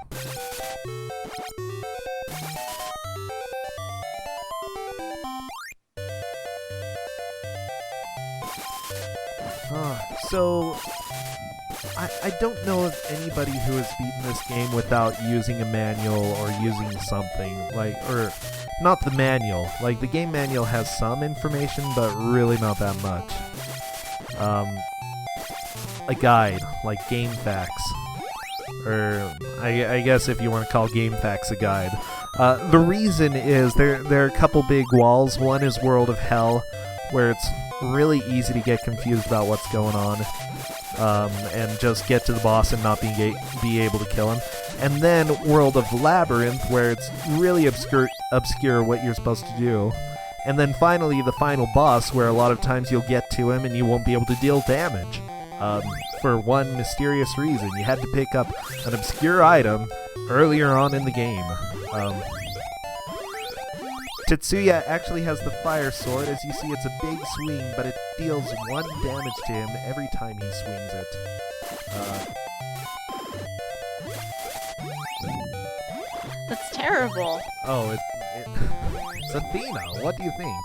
So, I don't know of anybody who has beaten this game without using a manual or using something, like, or not the manual. Like, the game manual has some information, but really not that much. A guide, like Game Facts, or I guess if you want to call Game Facts a guide. The reason is there are a couple big walls. One is World of Hell, where it's really easy to get confused about what's going on, and just get to the boss and not be able to kill him. And then World of Labyrinth, where it's really obscure what you're supposed to do. And then finally, the final boss, where a lot of times you'll get to him and you won't be able to deal damage. For one mysterious reason. You had to pick up an obscure item earlier on in the game. Tetsuya actually has the fire sword. As you see, it's a big swing, but it deals 1 damage to him every time he swings it. That's terrible. Oh, it's Athena. What do you think?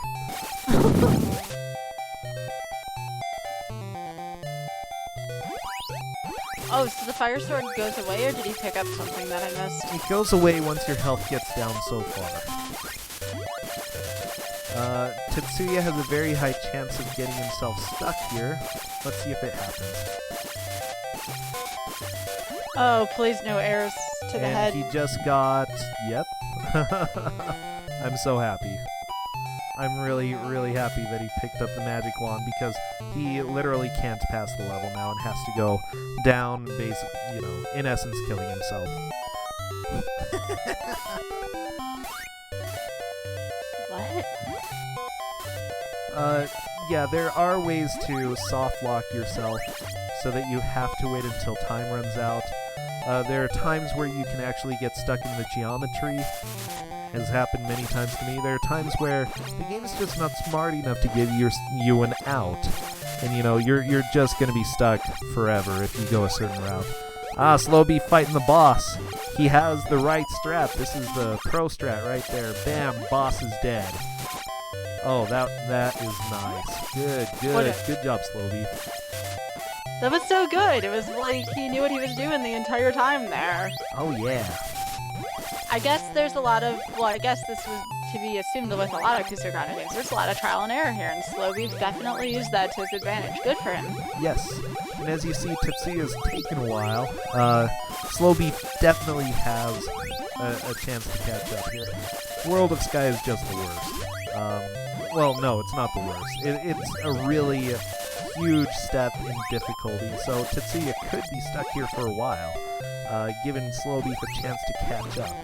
Oh, so the fire sword goes away, or did he pick up something that I missed? It goes away once your health gets down so far. Tetsuya has a very high chance of getting himself stuck here. Let's see if it happens. Oh, please no arrows to the head. And he just got... Yep. I'm so happy. I'm really, really happy that he picked up the magic wand, because he literally can't pass the level now and has to go down, basically, you know, in essence, killing himself. What? Yeah, there are ways to soft lock yourself so that you have to wait until time runs out. There are times where you can actually get stuck in the geometry. Has happened many times to me. There are times where the game is just not smart enough to give you an out, and you know you're just gonna be stuck forever if you go a certain route. Slowbeef fighting the boss. He has the right strat. This is the pro strat right there. Bam, boss is dead. Oh, that is nice. Good job, Slowbeef. That was so good. It was like he knew what he was doing the entire time there. Oh yeah. I guess there's a lot of, well, I guess this was to be assumed with a lot of Kusogrande games. There's a lot of trial and error here, and Slowbeef definitely used that to his advantage. Good for him. Yes, and as you see, Tetsuya's taken a while. Slowbeef definitely has a chance to catch up here. World of Sky is just the worst. Well, no, it's not the worst. It's a really huge step in difficulty, so Tetsuya could be stuck here for a while, giving Slowbeef a chance to catch up.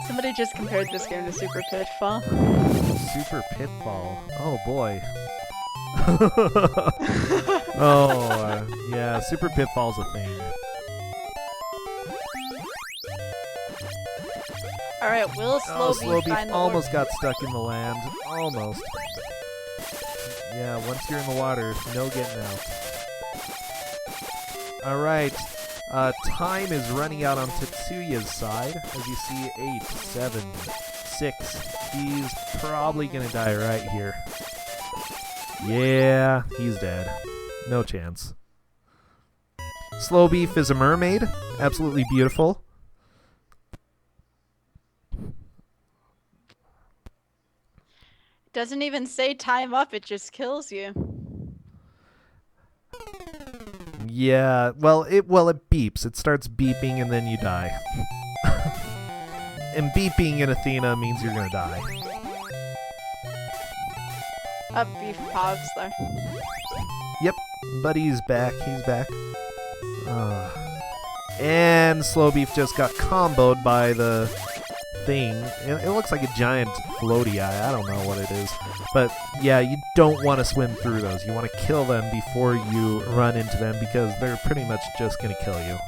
Somebody just compared this game to Super Pitfall. Super Pitfall. Oh boy. Oh, yeah, Super Pitfall's a thing. Alright, will Slowbeef find the almost got stuck in the land. Almost. Yeah, once you're in the water, no getting out. Alright. Time is running out on Tetsuya's side. As you see, 8, 7, 6. He's probably gonna die right here. Yeah, he's dead. No chance. Slowbeef is a mermaid. Absolutely beautiful. Doesn't even say time up, it just kills you. Yeah, well it beeps. It starts beeping and then you die. And beeping in Athena means you're gonna die. Beef pogs there. Yep, but he's back. He's back. And Slowbeef just got comboed by the thing. It looks like a giant floaty eye. I don't know what it is. But yeah, you don't want to swim through those. You want to kill them before you run into them because they're pretty much just going to kill you.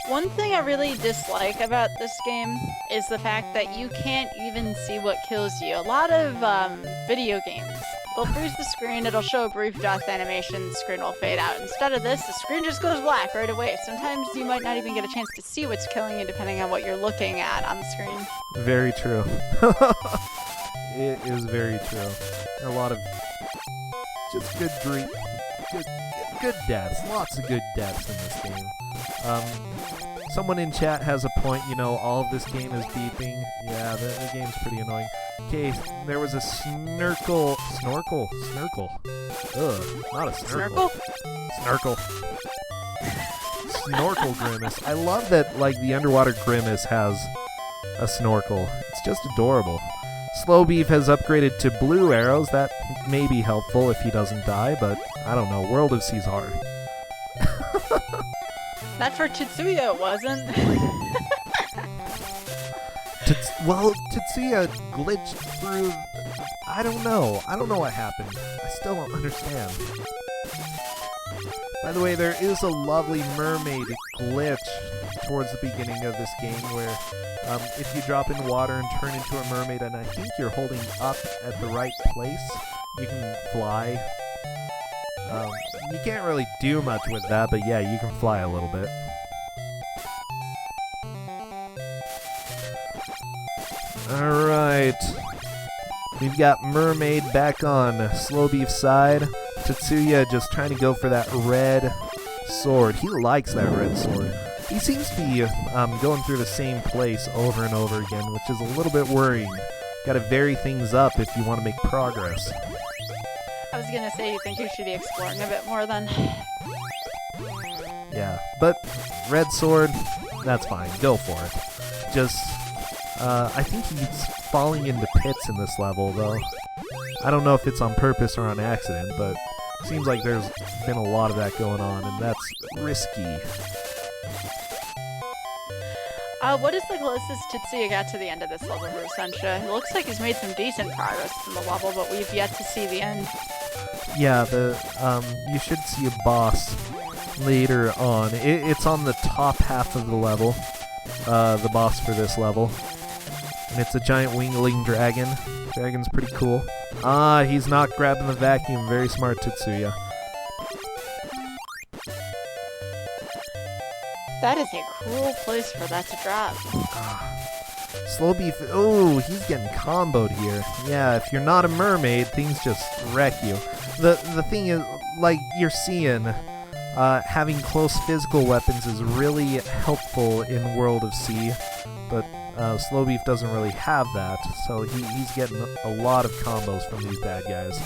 One thing I really dislike about this game is the fact that you can't even see what kills you. A lot of video games, they'll freeze the screen, it'll show a brief death animation, the screen will fade out. Instead of this, the screen just goes black right away. Sometimes you might not even get a chance to see what's killing you depending on what you're looking at on the screen. Very true. It is very true. A lot of just good deaths. Lots of good deaths in this game. Someone in chat has a point, you know, all of this game is beeping. Yeah, the game's pretty annoying. Okay, there was a snorkel. Ugh, not a snorkel. Snorkel. Snorkel Grimace. I love that, like, the underwater Grimace has a snorkel. It's just adorable. Slowbeef has upgraded to blue arrows. That may be helpful if he doesn't die, but I don't know. World of Sea's hard. Not for Tetsuya, it wasn't. Well, Tetsuya glitched through... I don't know. I don't know what happened. I still don't understand. By the way, there is a lovely mermaid glitch towards the beginning of this game where if you drop in water and turn into a mermaid, and I think you're holding up at the right place, you can fly. You can't really do much with that, but yeah, you can fly a little bit. Alright. We've got Mermaid back on Slowbeef's side. Tetsuya just trying to go for that red sword. He likes that red sword. He seems to be going through the same place over and over again, which is a little bit worrying. Gotta vary things up if you want to make progress. I was gonna say, you think you should be exploring a bit more then. Yeah, but red sword, that's fine. Go for it. Just, I think he's falling into pits in this level, though. I don't know if it's on purpose or on accident, but it seems like there's been a lot of that going on, and that's risky. What is the closest Tetsuya got to the end of this level, Rusensha? It looks like he's made some decent progress in the level, but we've yet to see the end. Yeah, you should see a boss later on. It's on the top half of the level, the boss for this level. And it's a giant wingling dragon. Dragon's pretty cool. Ah, he's not grabbing the vacuum. Very smart, Tetsuya. That is a cruel place for that to drop. Slowbeef, oh, he's getting comboed here. Yeah, if you're not a mermaid, things just wreck you. The thing is, like, you're seeing having close physical weapons is really helpful in World of Sea, but Slowbeef doesn't really have that, so he's getting a lot of combos from these bad guys.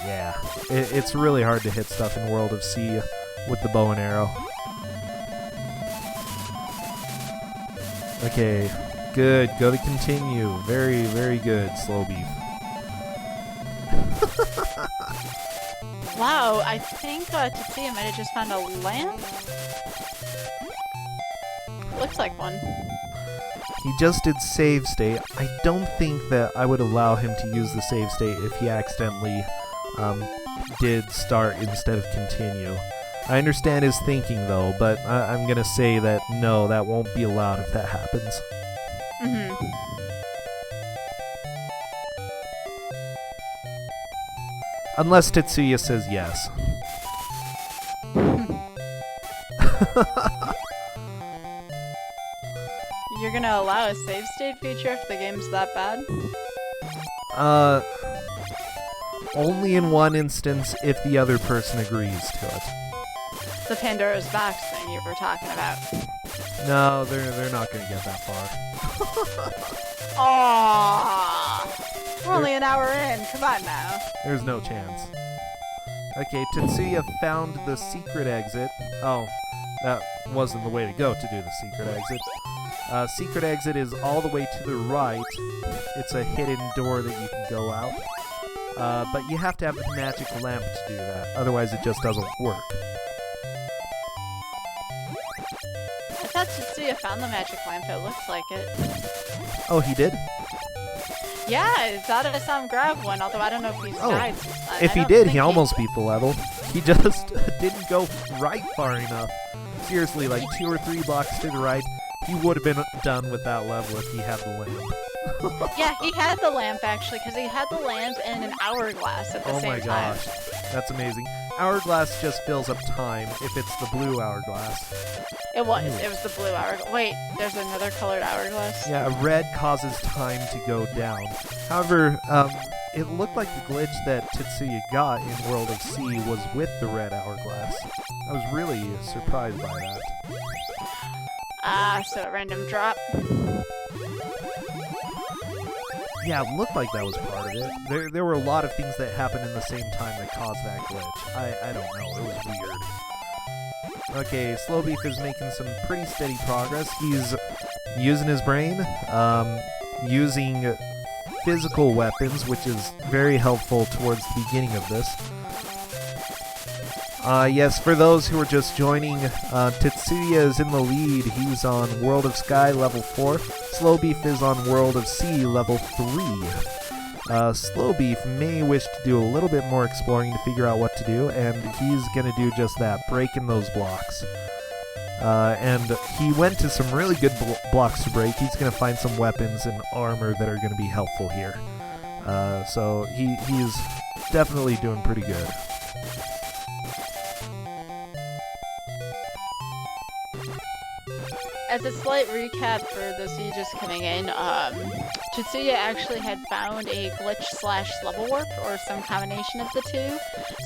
Yeah, it's really hard to hit stuff in World of Sea with the bow and arrow. Okay, good. Go to continue. Very, very good, Slowbeef. Wow, I think Tetsuya might have just found a lamp. Looks like one. He just did save state. I don't think that I would allow him to use the save state if he accidentally did start instead of continue. I understand his thinking though, but I'm gonna say that no, that won't be allowed if that happens. Unless Tetsuya says yes. You're gonna allow a save state feature if the game's that bad? Only in one instance if the other person agrees to it. The Pandora's box thing you were talking about. No, they're not gonna get that far. Aww! We're only an hour in, come on now. There's no chance. Okay, Tetsuya found the secret exit. Oh, that wasn't the way to go to do the secret exit. Secret exit is all the way to the right. It's a hidden door that you can go out. But you have to have the magic lamp to do that, otherwise it just doesn't work. I thought Tetsuya found the magic lamp, it looks like it. Oh, he did? Yeah, I thought I saw him grab one, although I don't know if he's died. If he did, he almost beat the level. He just didn't go right far enough. Seriously, like 2 or 3 blocks to the right, he would have been done with that level if he had the lamp. Yeah, he had the lamp actually, because he had the lamp and an hourglass at the same time. Oh my gosh, that's amazing. Hourglass just fills up time if it's the blue hourglass. It was the blue hourglass. Wait, there's another colored hourglass? Yeah, red causes time to go down. However, it looked like the glitch that Tetsuya got in World of Sea was with the red hourglass. I was really surprised by that. So a random drop. Yeah, it looked like that was part of it. There were a lot of things that happened in the same time that caused that glitch. I don't know, it was weird. Okay, Slowbeef is making some pretty steady progress. He's using his brain, using physical weapons, which is very helpful towards the beginning of this. Yes, for those who are just joining, Tetsuya is in the lead. He's on World of Sky level 4. Slowbeef is on World of Sea level 3. Slowbeef may wish to do a little bit more exploring to figure out what to do, and he's going to do just that, breaking those blocks. And he went to some really good blocks to break. He's going to find some weapons and armor that are going to be helpful here. So he's definitely doing pretty good. As a slight recap for those of you just coming in, Tetsuya actually had found a glitch/level warp, or some combination of the two.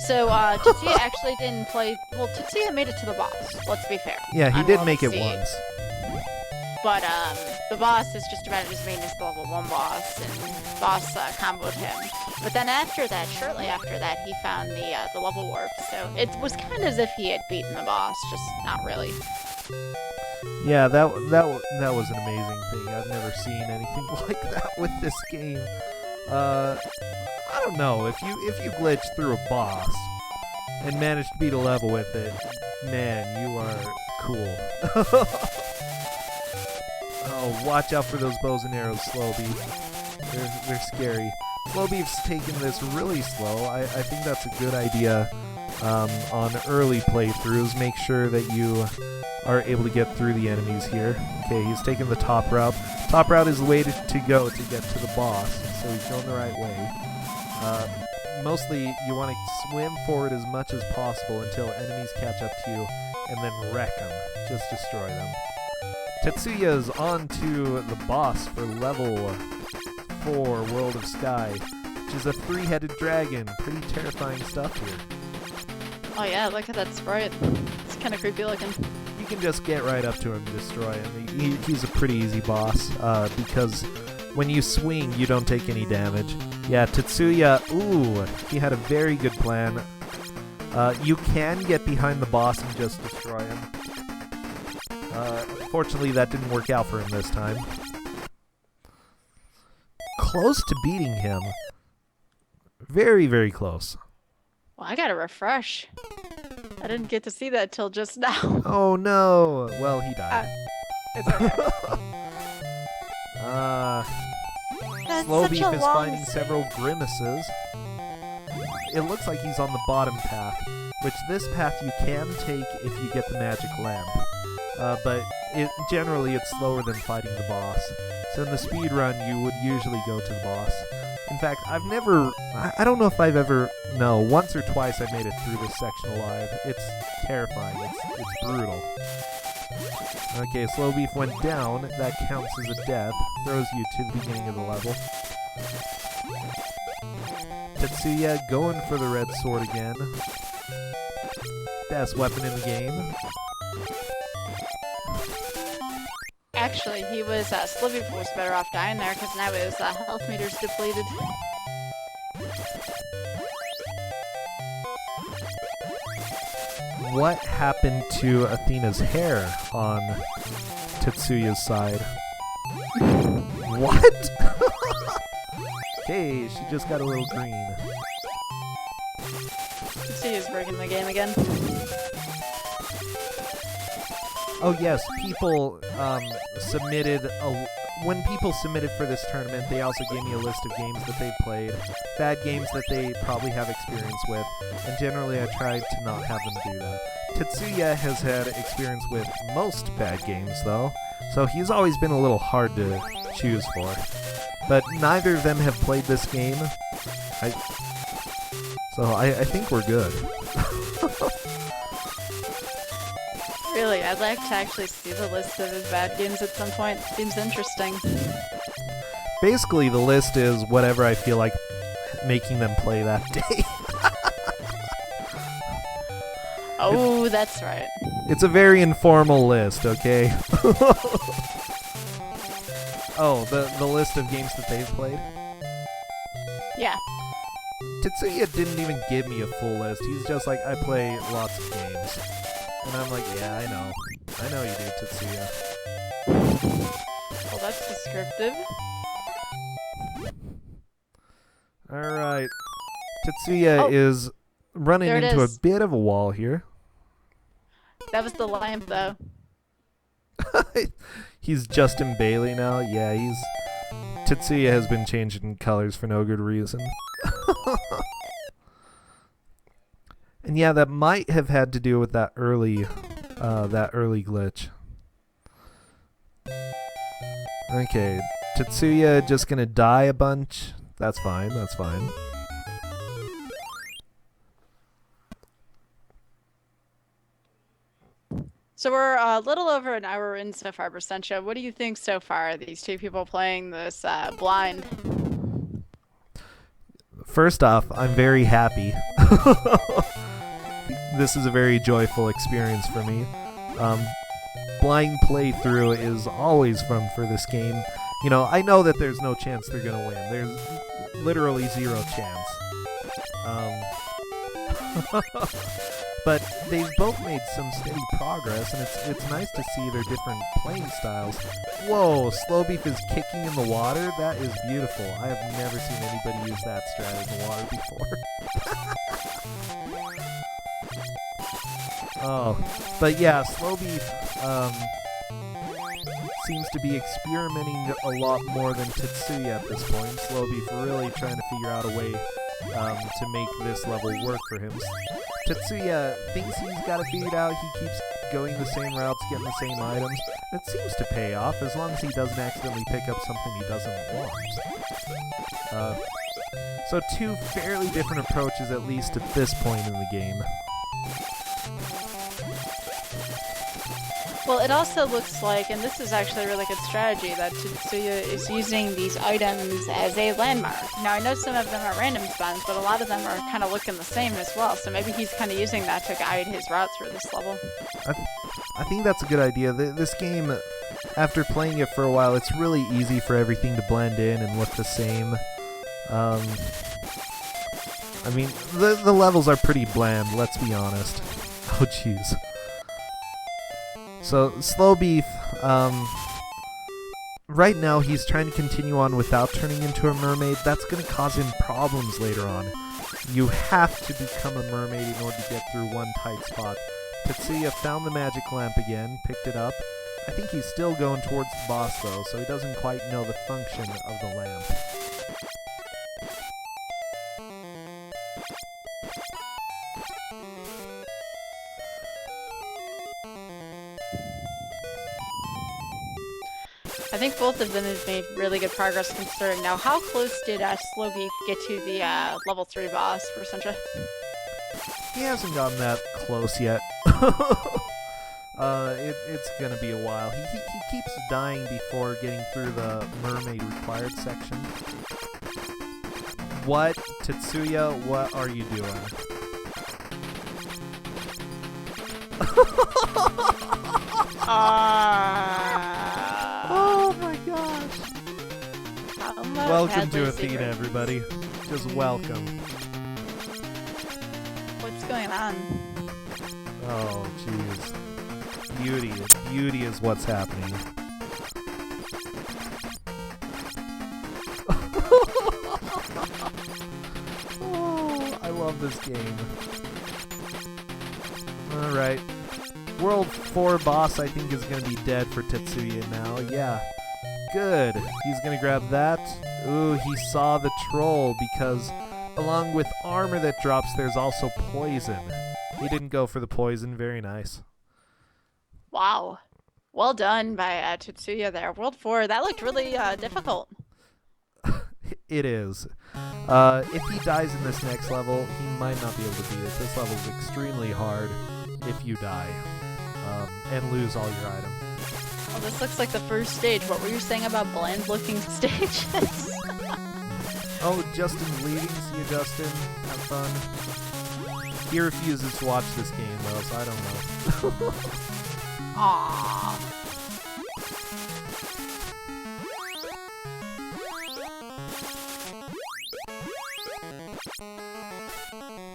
So Tetsuya actually didn't play. Well, Tetsuya made it to the boss. Let's be fair. Yeah, he did make it once. But the boss is just about as main as the level 1 boss, and boss comboed him. But then after that, shortly after that, he found the level warp. So it was kind of as if he had beaten the boss, just not really. Yeah, that was an amazing thing. I've never seen anything like that with this game. I don't know, if you glitch through a boss and manage to beat a level with it, man, you are cool. Oh, watch out for those bows and arrows, Slowbeef. They're scary. Slowbeef's taking this really slow. I think that's a good idea on early playthroughs. Make sure that you are able to get through the enemies here. Okay, he's taking the top route. Top route is the way to go to get to the boss, so he's going the right way. Mostly, you want to swim forward as much as possible until enemies catch up to you, and then wreck them. Just destroy them. Tetsuya is on to the boss for level 4, World of Sky, which is a 3-headed dragon. Pretty terrifying stuff here. Oh yeah, look at that sprite. It's kind of creepy looking. You can just get right up to him and destroy him. He's a pretty easy boss because when you swing, you don't take any damage. Yeah, Tetsuya, ooh, he had a very good plan. You can get behind the boss and just destroy him. Fortunately, that didn't work out for him this time. Close to beating him. Very, very close. Well, I gotta refresh. I didn't get to see that till just now. Oh no! Well, he died. It's okay. That's Slow such Beef a is long finding save. several grimaces. It looks like he's on the bottom path, which this path you can take if you get the magic lamp. But generally it's slower than fighting the boss. So in the speed run, you would usually go to the boss. In fact, I don't know if I've ever, no, once or twice I made it through this section alive. It's terrifying. It's brutal. Okay, Slow Beef went down. That counts as a death. Throws you to the beginning of the level. Tetsuya going for the red sword again. Best weapon in the game. Actually, he was, Slivy was better off dying there because now his health meter's depleted. What happened to Athena's hair on Tetsuya's side? What? Okay, she just got a little green. He's breaking the game again. Oh yes, people submitted when people submitted for this tournament, they also gave me a list of games that they've played, bad games that they probably have experience with, and generally I tried to not have them do that. Tetsuya has had experience with most bad games though, so he's always been a little hard to choose for. But neither of them have played this game, so I think we're good. Really, I'd like to actually see the list of his bad games at some point. Seems interesting. Basically, the list is whatever I feel like making them play that day. Oh, that's right. It's a very informal list, okay? Oh, the list of games that they've played? Yeah. Tetsuya didn't even give me a full list. He's just like, I play lots of games. And I'm like, yeah, I know. I know you do, Tetsuya. Well, that's descriptive. Alright. Tetsuya is running there it into a is. bit of a wall here. That was the lamp, though. He's Justin Bailey now. Yeah, Tetsuya has been changing colors for no good reason. And yeah, that might have had to do with that early glitch. Okay, Tetsuya just gonna die a bunch. That's fine, that's fine. So we're a little over an hour in so far, Bersentia. What do you think so far? These two people playing this blind. First off, I'm very happy. This is a very joyful experience for me. Blind playthrough is always fun for this game. You know, I know that there's no chance they're gonna win. There's literally zero chance. But they've both made some steady progress, and it's nice to see their different playing styles. Whoa, Slow Beef is kicking in the water? That is beautiful. I have never seen anybody use that strat in the water before. Oh, but yeah, Slow Beef seems to be experimenting a lot more than Tetsuya at this point. Slow Beef really trying to figure out a way to make this level work for him. Tetsuya thinks he's got it figured out. He keeps going the same routes, getting the same items. It seems to pay off as long as he doesn't accidentally pick up something he doesn't want. So two fairly different approaches, at least at this point in the game. Well, it also looks like, and this is actually a really good strategy, that Tetsuya is using these items as a landmark. Now, I know some of them are random spawns, but a lot of them are kind of looking the same as well, so maybe he's kind of using that to guide his route through this level. I think that's a good idea. This game, after playing it for a while, it's really easy for everything to blend in and look the same. I mean, the levels are pretty bland, let's be honest. Oh, jeez. So, Slow Beef, right now he's trying to continue on without turning into a mermaid. That's going to cause him problems later on. You have to become a mermaid in order to get through one tight spot. Tetsuya found the magic lamp again, picked it up. I think he's still going towards the boss though, so he doesn't quite know the function of the lamp. I think both of them have made really good progress considering. Now, how close did Slow Beef get to the level 3 boss for Sentra? He hasn't gotten that close yet. It's gonna be a while. He keeps dying before getting through the mermaid required section. What? Tetsuya, what are you doing? Oh my gosh. Welcome to Athena, everybody. Just welcome. What's going on? Oh, jeez. Beauty is what's happening. Oh, I love this game. Alright. World 4 boss, I think, is going to be dead for Tetsuya now. Yeah. Good. He's going to grab that. Ooh, he saw the troll because along with armor that drops, there's also poison. He didn't go for the poison. Very nice. Wow. Well done by Tetsuya there. World 4, that looked really difficult. It is. If he dies in this next level, he might not be able to beat it. This level is extremely hard if you die and lose all your items. Well, this looks like the first stage. What were you saying about bland-looking stages? Oh, Justin's leaving. See you, Justin. Have fun. He refuses to watch this game, though, so I don't know. Aww.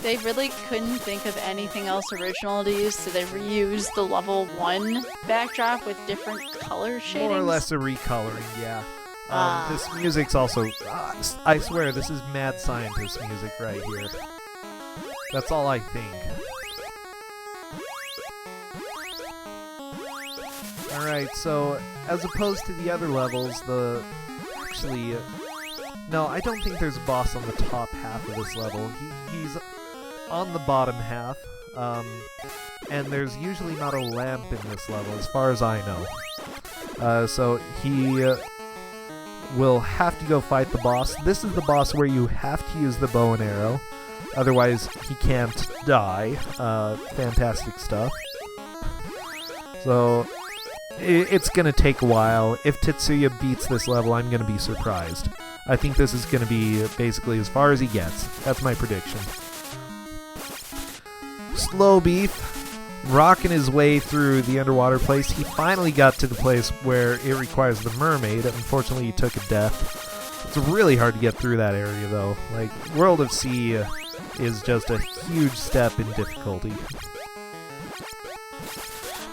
They really couldn't think of anything else original to use, so they reused the level 1 backdrop with different color shadings. More or less a recoloring, yeah. This music's also... I swear, this is mad scientist music right here. That's all I think. Alright, so as opposed to the other levels, actually... no, I don't think there's a boss on the top half of this level. He's on the bottom half, and there's usually not a lamp in this level, as far as I know. So he will have to go fight the boss. This is the boss where you have to use the bow and arrow, otherwise he can't die. Fantastic stuff. So it's gonna take a while. If Tetsuya beats this level, I'm gonna be surprised. I think this is gonna be basically as far as he gets. That's my prediction. Slow Beef, rocking his way through the underwater place. He finally got to the place where it requires the mermaid. Unfortunately, he took a death. It's really hard to get through that area, though. Like, World of Sea is just a huge step in difficulty.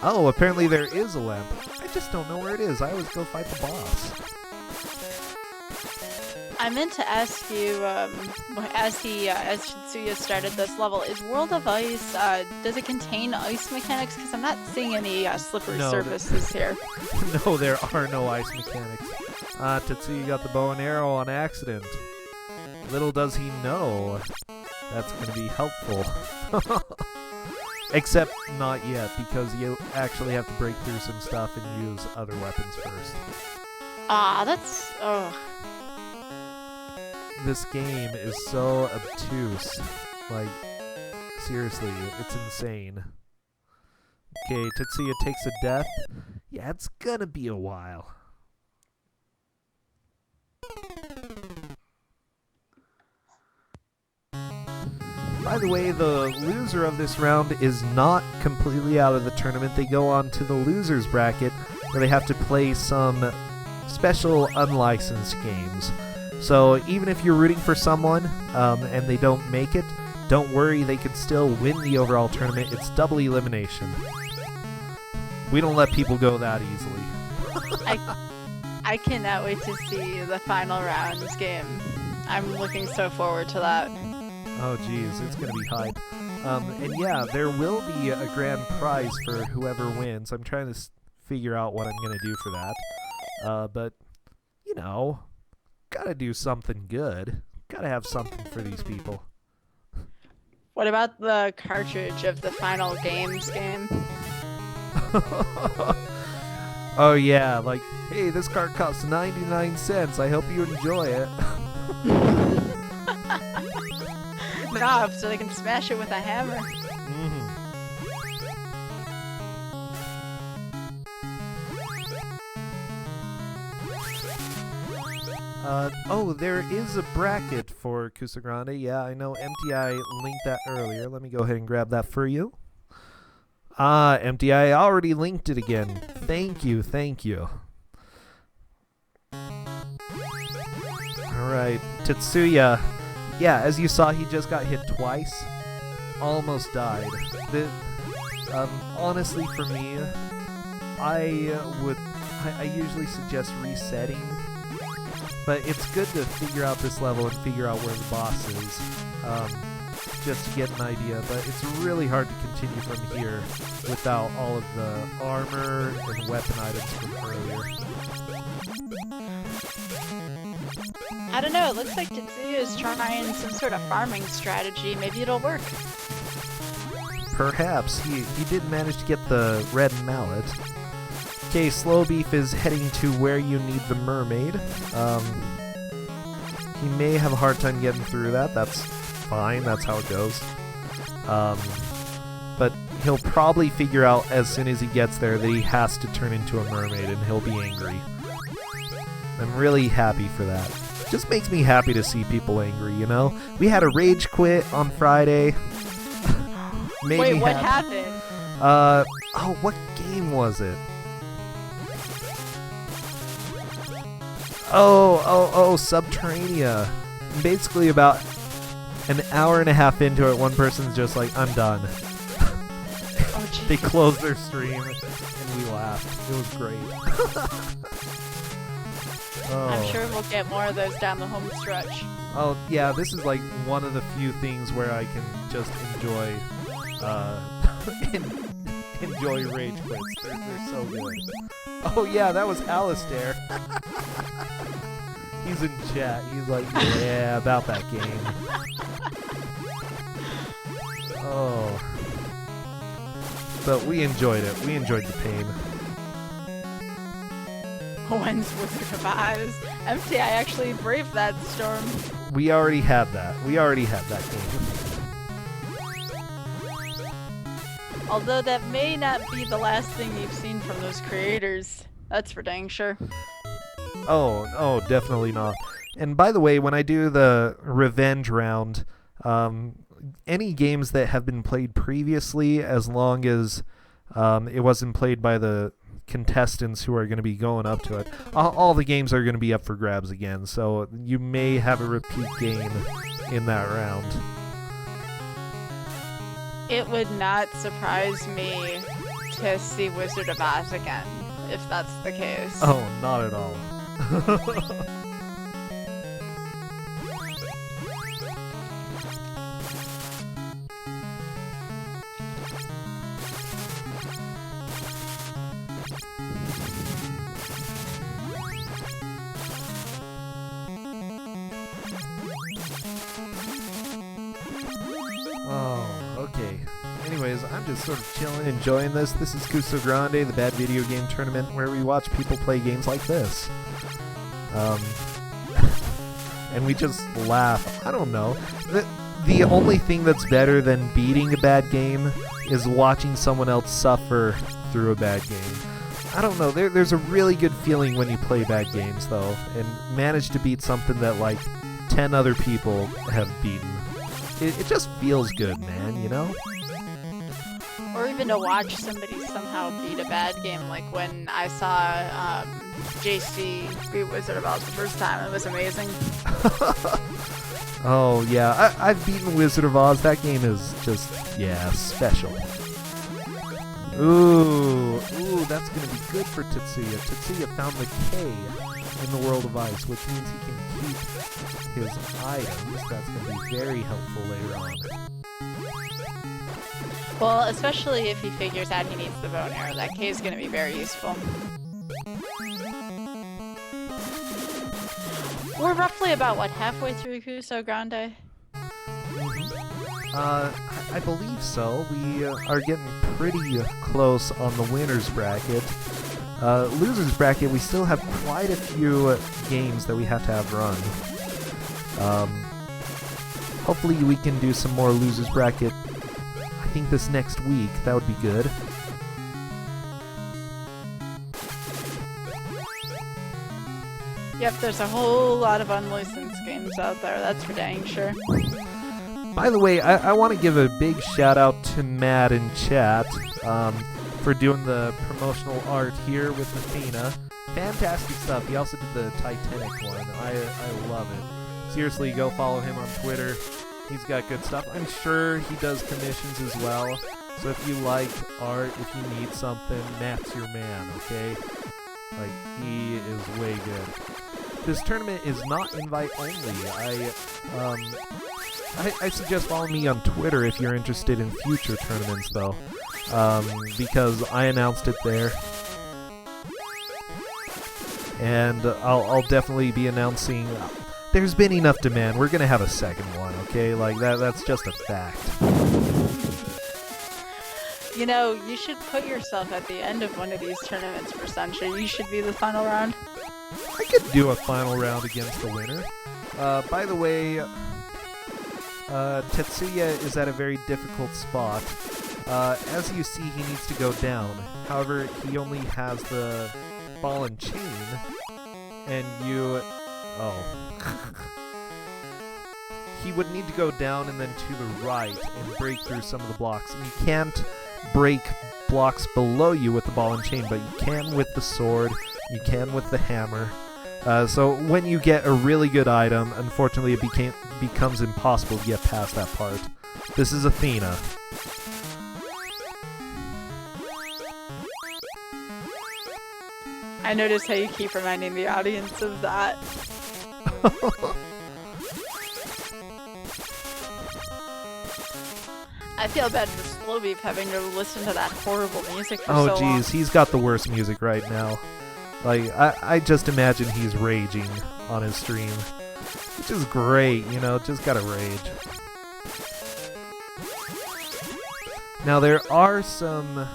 Oh, apparently there is a lamp. I just don't know where it is. I always go fight the boss. I meant to ask you, as Tetsuya started this level, is World of Ice, does it contain ice mechanics? Because I'm not seeing any slippery surfaces here. No, there are no ice mechanics. Tetsuya got the bow and arrow on accident. Little does he know that's going to be helpful. Except not yet, because you actually have to break through some stuff and use other weapons first. That's... oh. This game is so obtuse. Like, seriously, it's insane. Okay, Tetsuya takes a death. Yeah, it's gonna be a while. By the way, the loser of this round is not completely out of the tournament. They go on to the loser's bracket, where they have to play some special unlicensed games. So even if you're rooting for someone and they don't make it, don't worry, they could still win the overall tournament. It's double elimination. We don't let people go that easily. I cannot wait to see the final rounds game. I'm looking so forward to that. Oh geez, it's gonna be hype. And yeah, there will be a grand prize for whoever wins. I'm trying to figure out what I'm gonna do for that. But you know, gotta do something good. Gotta have something for these people. What about the cartridge of the final games game? Oh yeah, like, hey, this card costs 99 cents. I hope you enjoy it. No, so they can smash it with a hammer. Oh, there is a bracket for Kusogrande. Yeah, I know MTI linked that earlier. Let me go ahead and grab that for you. Ah, MTI already linked it again. Thank you, thank you. Alright, Tetsuya. Yeah, as you saw, he just got hit twice. Almost died. Honestly, for me, I usually suggest resetting. But it's good to figure out this level and figure out where the boss is, just to get an idea. But it's really hard to continue from here without all of the armor and weapon items from earlier. I don't know, it looks like Tetsuya is trying some sort of farming strategy. Maybe it'll work. Perhaps. He did manage to get the red mallet. Okay, Slow Beef is heading to where you need the mermaid. He may have a hard time getting through that. That's fine. That's how it goes. But he'll probably figure out as soon as he gets there that he has to turn into a mermaid, and he'll be angry. I'm really happy for that. Just makes me happy to see people angry, you know? We had a rage quit on Friday. Wait, what happened? Oh, what game was it? Oh, Subterranea. Basically about an hour and a half into it, one person's just like, I'm done. Oh, they closed their stream, and we laughed. It was great. Oh. I'm sure we'll get more of those down the home stretch. Oh, yeah, this is like one of the few things where I can just enjoy, enjoy rage quits. They're so good. Oh yeah, that was Alistair. He's in chat. He's like, yeah, about that game. Oh. But we enjoyed it. We enjoyed the pain. When's Wizard of Oz? MTI actually braved that storm. We already had that. We already had that game. Although that may not be the last thing you've seen from those creators. That's for dang sure. Oh, definitely not. And by the way, when I do the revenge round, any games that have been played previously, as long as it wasn't played by the contestants who are going to be going up to it, all the games are going to be up for grabs again. So you may have a repeat game in that round. It would not surprise me to see Wizard of Oz again, if that's the case. Oh, not at all. Okay. Anyways, I'm just sort of chilling, enjoying this. This is Kusogrande, the bad video game tournament, where we watch people play games like this. And we just laugh. I don't know. The only thing that's better than beating a bad game is watching someone else suffer through a bad game. I don't know, there's a really good feeling when you play bad games, though, and manage to beat something that, like, 10 other people have beaten. It just feels good, man, you know? Or even to watch somebody somehow beat a bad game, like when I saw JC beat Wizard of Oz the first time. It was amazing. Oh, yeah, I've beaten Wizard of Oz. That game is just, yeah, special. Ooh, that's going to be good for Tetsuya. Tetsuya found the K in the World of Ice, which means he can keep his items. That's going to be very helpful later on. Well, especially if he figures out he needs the bow and arrow. That K is going to be very useful. We're roughly about, what, halfway through Kusogrande? I believe so. We are getting pretty close on the winner's bracket. Loser's bracket, we still have quite a few games that we have to have run. Hopefully we can do some more loser's bracket, I think this next week. That would be good. Yep, there's a whole lot of unlicensed games out there, that's for dang sure. By the way, I want to give a big shout out to Matt in chat for doing the promotional art here with Athena. Fantastic stuff. He also did the Titanic one. I love it. Seriously, go follow him on Twitter. He's got good stuff. I'm sure he does commissions as well. So if you like art, if you need something, Matt's your man, okay? Like, he is way good. This tournament is not invite only. I suggest following me on Twitter if you're interested in future tournaments, though, because I announced it there, and I'll definitely be announcing. There's been enough demand. We're gonna have a second one, okay? Like that's just a fact. You know, you should put yourself at the end of one of these tournaments for Sunshine. You should be the final round. I could do a final round against the winner. By the way, Tetsuya is at a very difficult spot. As you see, he needs to go down. However, he only has the ball and chain, and you... Oh. He would need to go down and then to the right and break through some of the blocks. And you can't break blocks below you with the ball and chain, but you can with the sword, you can with the hammer. So when you get a really good item, unfortunately it becomes impossible to get past that part. This is Athena. I notice how you keep reminding the audience of that. I feel bad for Slowbeep having to listen to that horrible music for so long. Oh jeez, he's got the worst music right now. Like, I just imagine he's raging on his stream. Which is great, you know, just gotta rage. Now there are some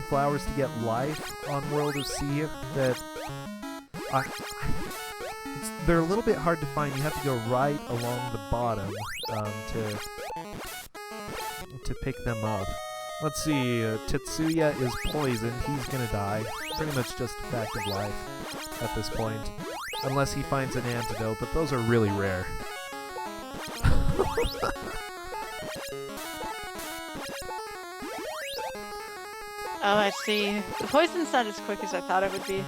flowers to get life on World of Sea that they're a little bit hard to find. You have to go right along the bottom to pick them up. Let's see, Tetsuya is poisoned. He's gonna die. Pretty much just a fact of life at this point. Unless he finds an antidote, but those are really rare. Oh, I see. The poison's not as quick as I thought it would be.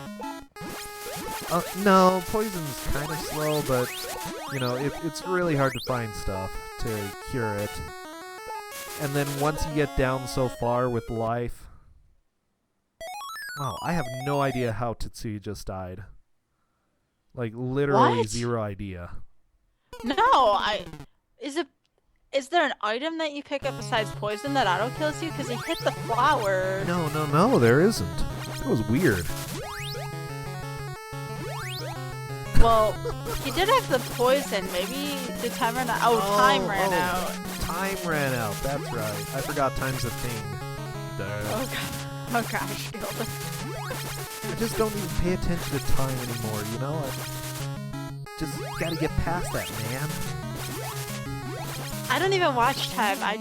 No, poison's kind of slow, but, you know, it's really hard to find stuff to cure it. And then once you get down so far with life... Wow, I have no idea how Tetsuya just died. Like, literally What? zero idea. No, Is there an item that you pick up besides poison that auto-kills you? Because he hit the flower. No, there isn't. That was weird. Well, he did have the poison. Maybe the time ran out. Oh, time ran out. Time ran out, that's right. I forgot time's a thing. Duh. Oh gosh, Gilda. I just don't even pay attention to time anymore, you know? I just gotta get past that, man. I don't even watch time. I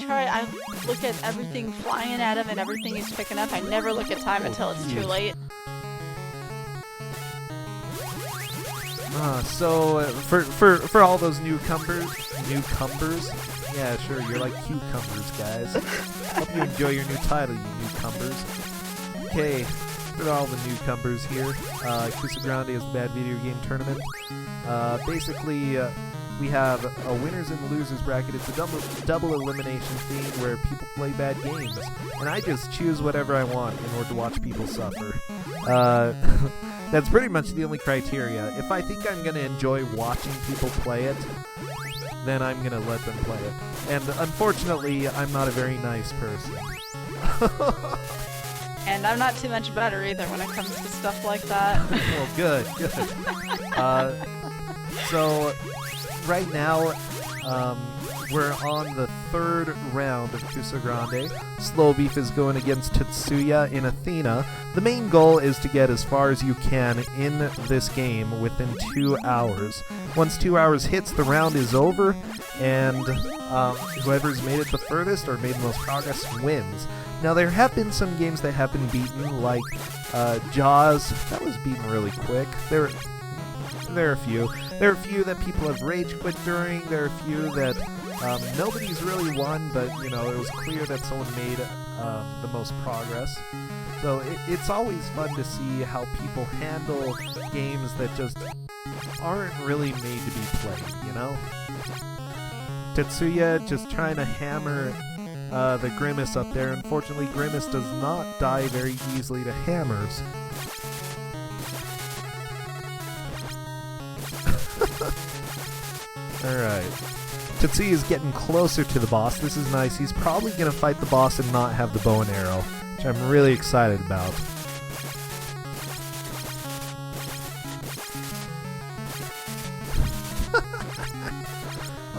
look at everything flying at him and everything he's picking up. I never look at time until it's too late. So for all those newcomers, yeah, sure, you're like cucumbers, guys. Hope you enjoy your new title, you newcomers. Okay, for all the newcomers here, Kusogrande is the Bad Video Game Tournament. Basically, we have a winners and losers bracket. It's a double elimination theme where people play bad games, and I just choose whatever I want in order to watch people suffer. That's pretty much the only criteria. If I think I'm going to enjoy watching people play it, then I'm going to let them play it. And unfortunately, I'm not a very nice person. And I'm not too much better either when it comes to stuff like that. Well, good. So, right now, we're on the third round of Kusogrande. Slow Beef is going against Tetsuya in Athena. The main goal is to get as far as you can in this game within 2 hours. Once 2 hours hits, the round is over, and whoever's made it the furthest or made the most progress wins. Now, there have been some games that have been beaten, like Jaws. That was beaten really quick. There are a few. There are a few that people have rage quit during. There are a few that nobody's really won, but it was clear that someone made the most progress. So it's always fun to see how people handle games that just aren't really made to be played, Tetsuya just trying to hammer the Grimace up there. Unfortunately, Grimace does not die very easily to hammers. Alright. Tetsuya is getting closer to the boss. This is nice. He's probably going to fight the boss and not have the bow and arrow, which I'm really excited about.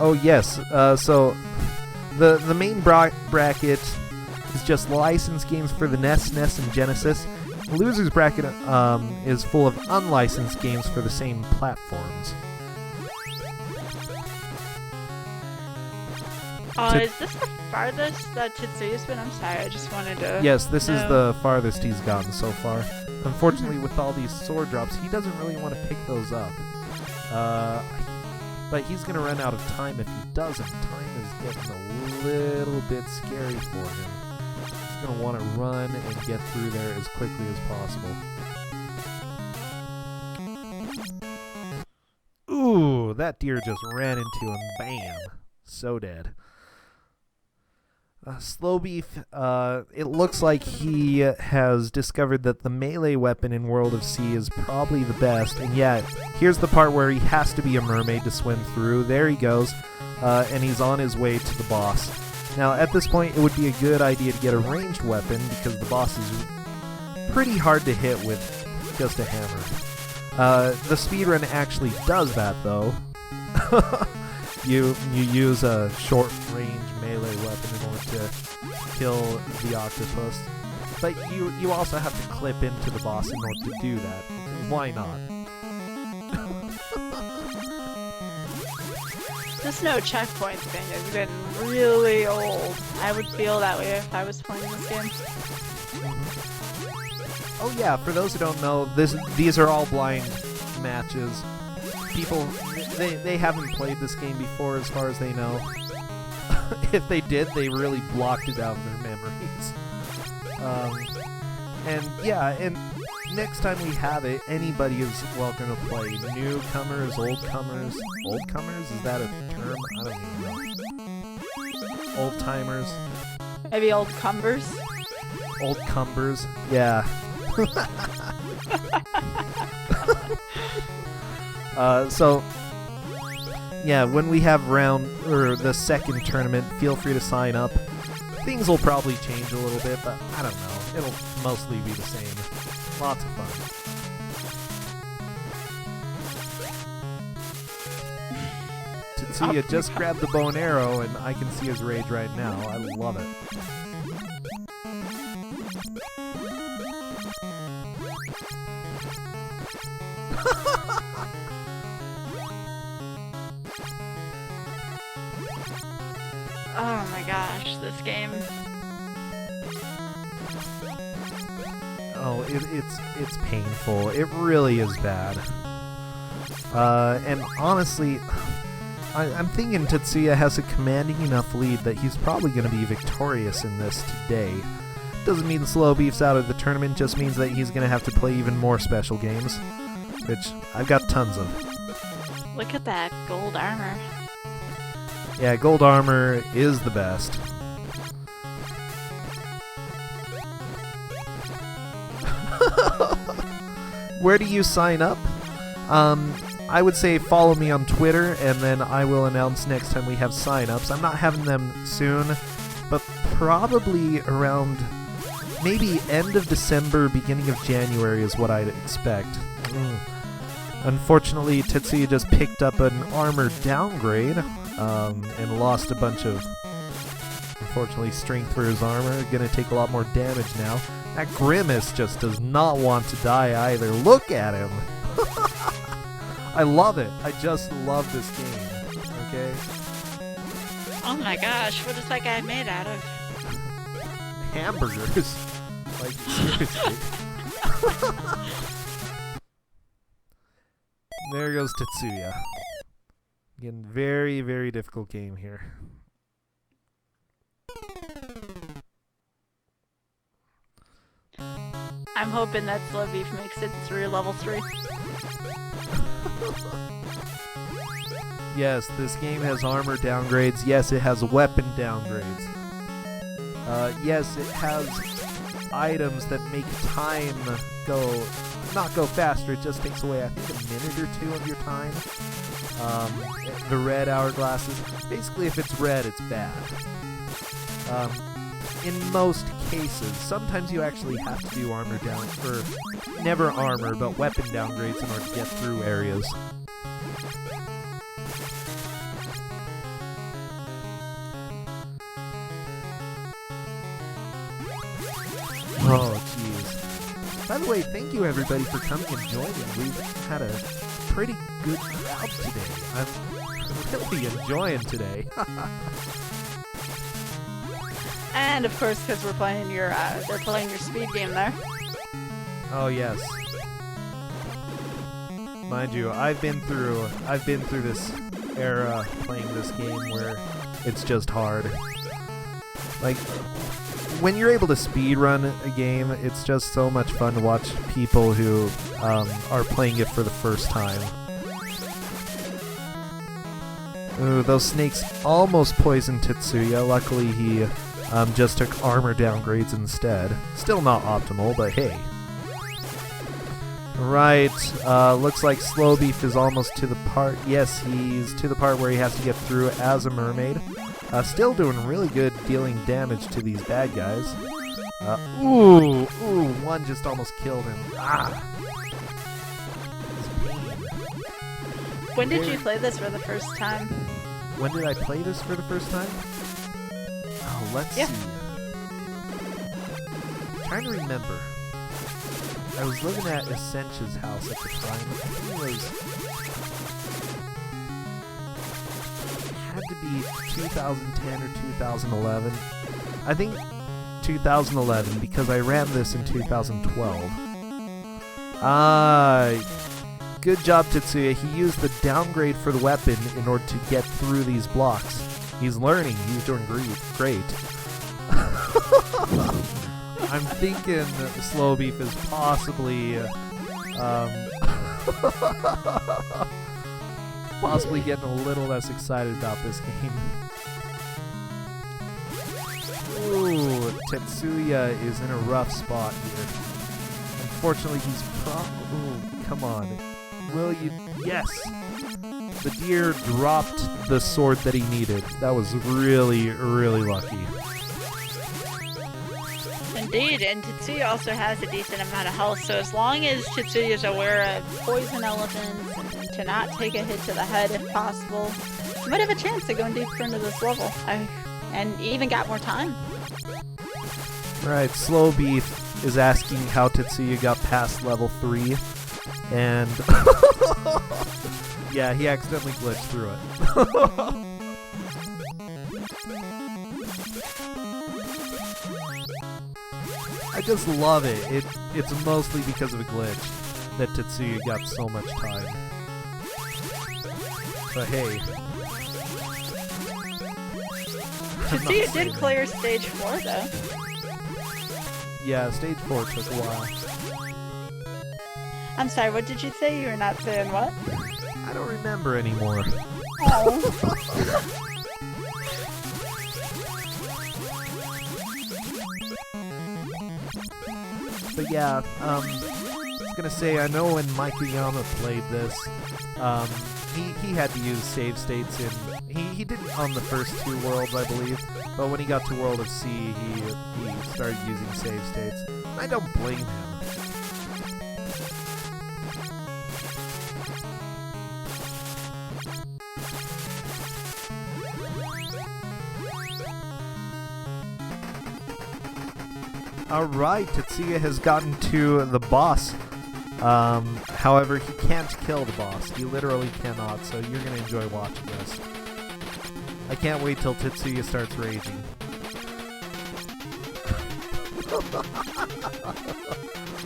Oh yes, so the main bracket is just licensed games for the NES, SNES, and Genesis. The losers bracket is full of unlicensed games for the same platforms. Is this the farthest that Tetsuya's been? I'm sorry, I just wanted to... Yes, this is the farthest he's gotten so far. Unfortunately, with all these sword drops, he doesn't really want to pick those up. But he's going to run out of time if he doesn't. Time is getting a little bit scary for him. He's going to want to run and get through there as quickly as possible. Ooh, that deer just ran into him. Bam. So dead. Slow Beef, it looks like he has discovered that the melee weapon in World of Sea is probably the best, and yet, here's the part where he has to be a mermaid to swim through. There he goes, and he's on his way to the boss. Now, at this point, it would be a good idea to get a ranged weapon, because the boss is pretty hard to hit with just a hammer. The speedrun actually does that, though. You use a short-range melee weapon in order to kill the octopus, but you also have to clip into the boss in order to do that. Why not? This no checkpoint thing has been really old. I would feel that way if I was playing this game. Oh yeah, for those who don't know, these are all blind matches. People, they haven't played this game before as far as they know. If they did, they really blocked it out of their memories. And yeah, and next time we have it, anybody is welcome to play. Newcomers, oldcomers. Oldcomers? Is that a term? I don't even know. Old-timers. Maybe old cumbers? Old cumbers, yeah. So, yeah, when we have the second tournament, feel free to sign up. Things will probably change a little bit, but I don't know. It'll mostly be the same. Lots of fun. Tetsuya just grabbed the bow and arrow, and I can see his rage right now. I love it. Oh my gosh, this game. Oh, it's painful. It really is bad. And honestly, I'm thinking Tetsuya has a commanding enough lead that he's probably going to be victorious in this today. Doesn't mean Slow Beef's out of the tournament, just means that he's going to have to play even more special games, which I've got tons of. Look at that gold armor. Yeah, gold armor is the best. Where do you sign up? I would say follow me on Twitter, and then I will announce next time we have sign-ups. I'm not having them soon, but probably around maybe end of December, beginning of January is what I'd expect. Unfortunately, Tetsuya just picked up an armor downgrade and lost a bunch of, unfortunately, strength for his armor. Gonna take a lot more damage now. That Grimace just does not want to die either. Look at him! I love it. I just love this game. Okay? Oh my gosh, what is that guy made out of? Hamburgers. Like, seriously. There goes Tetsuya. Again, very, very difficult game here. I'm hoping that Slow Beef makes it through level 3. Yes, this game has armor downgrades. Yes, it has weapon downgrades. Yes, it has items that make time not go faster. It just takes away, I think, a minute or two of your time. The red hourglasses. Basically, if it's red, it's bad. In most cases, sometimes you actually have to do armor down, or never armor, but weapon downgrades in order to get through areas. Oh, jeez. By the way, thank you everybody for coming and joining. We've had a pretty good crowd today. I'm really enjoying today. And of course, because we're playing they're playing your speed game there. Oh yes. Mind you, I've been through this era playing this game where it's just hard. Like, when you're able to speedrun a game, it's just so much fun to watch people who are playing it for the first time. Ooh, those snakes almost poisoned Tetsuya. Luckily, he just took armor downgrades instead. Still not optimal, but hey. Right, looks like Slow Beef is almost to the part. Yes, he's to the part where he has to get through as a mermaid. Still doing really good dealing damage to these bad guys. Ooh, one just almost killed him. Ah! When did you play this for the first time? When did I play this for the first time? Oh, let's see. I'm trying to remember. I was living at Essentia's house at the time. I think it was... had to be 2010 or 2011. I think 2011 because I ran this in 2012. Good job, Tetsuya. He used the downgrade for the weapon in order to get through these blocks. He's learning. He's doing great. I'm thinking Slow Beef is possibly possibly getting a little less excited about this game. Ooh, Tetsuya is in a rough spot here. Unfortunately, he's ooh, come on. Will you? Yes! The deer dropped the sword that he needed. That was really, really lucky. Indeed, and Tetsuya also has a decent amount of health, so as long as Tetsuya is aware of poison elephants and to not take a hit to the head if possible, you might have a chance of going deeper into this level. And even got more time. Right, Slow Beef is asking how Tetsuya got past level 3, and yeah, he accidentally glitched through it. I just love it. It's mostly because of a glitch that Tetsuya got so much time. But hey. Tetsuya did clear stage 4 though. Yeah, stage 4 took a while. I'm sorry, what did you say? You were not saying what? I don't remember anymore. Oh. But yeah, I was gonna say, I know when Mikuyama played this, he had to use save states in, he didn't on the first 2 worlds, I believe, but when he got to World of Sea, he started using save states. I don't blame him. Alright, Tetsuya has gotten to the boss. However, he can't kill the boss. He literally cannot, so you're going to enjoy watching this. I can't wait till Tetsuya starts raging.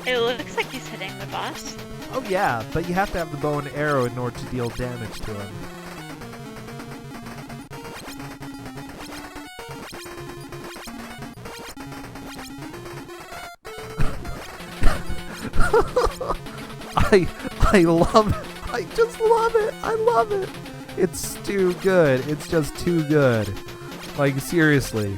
It looks like he's hitting the boss. Oh yeah, but you have to have the bow and arrow in order to deal damage to him. I love it. I just love it. I love it. It's too good. It's just too good. Like, seriously.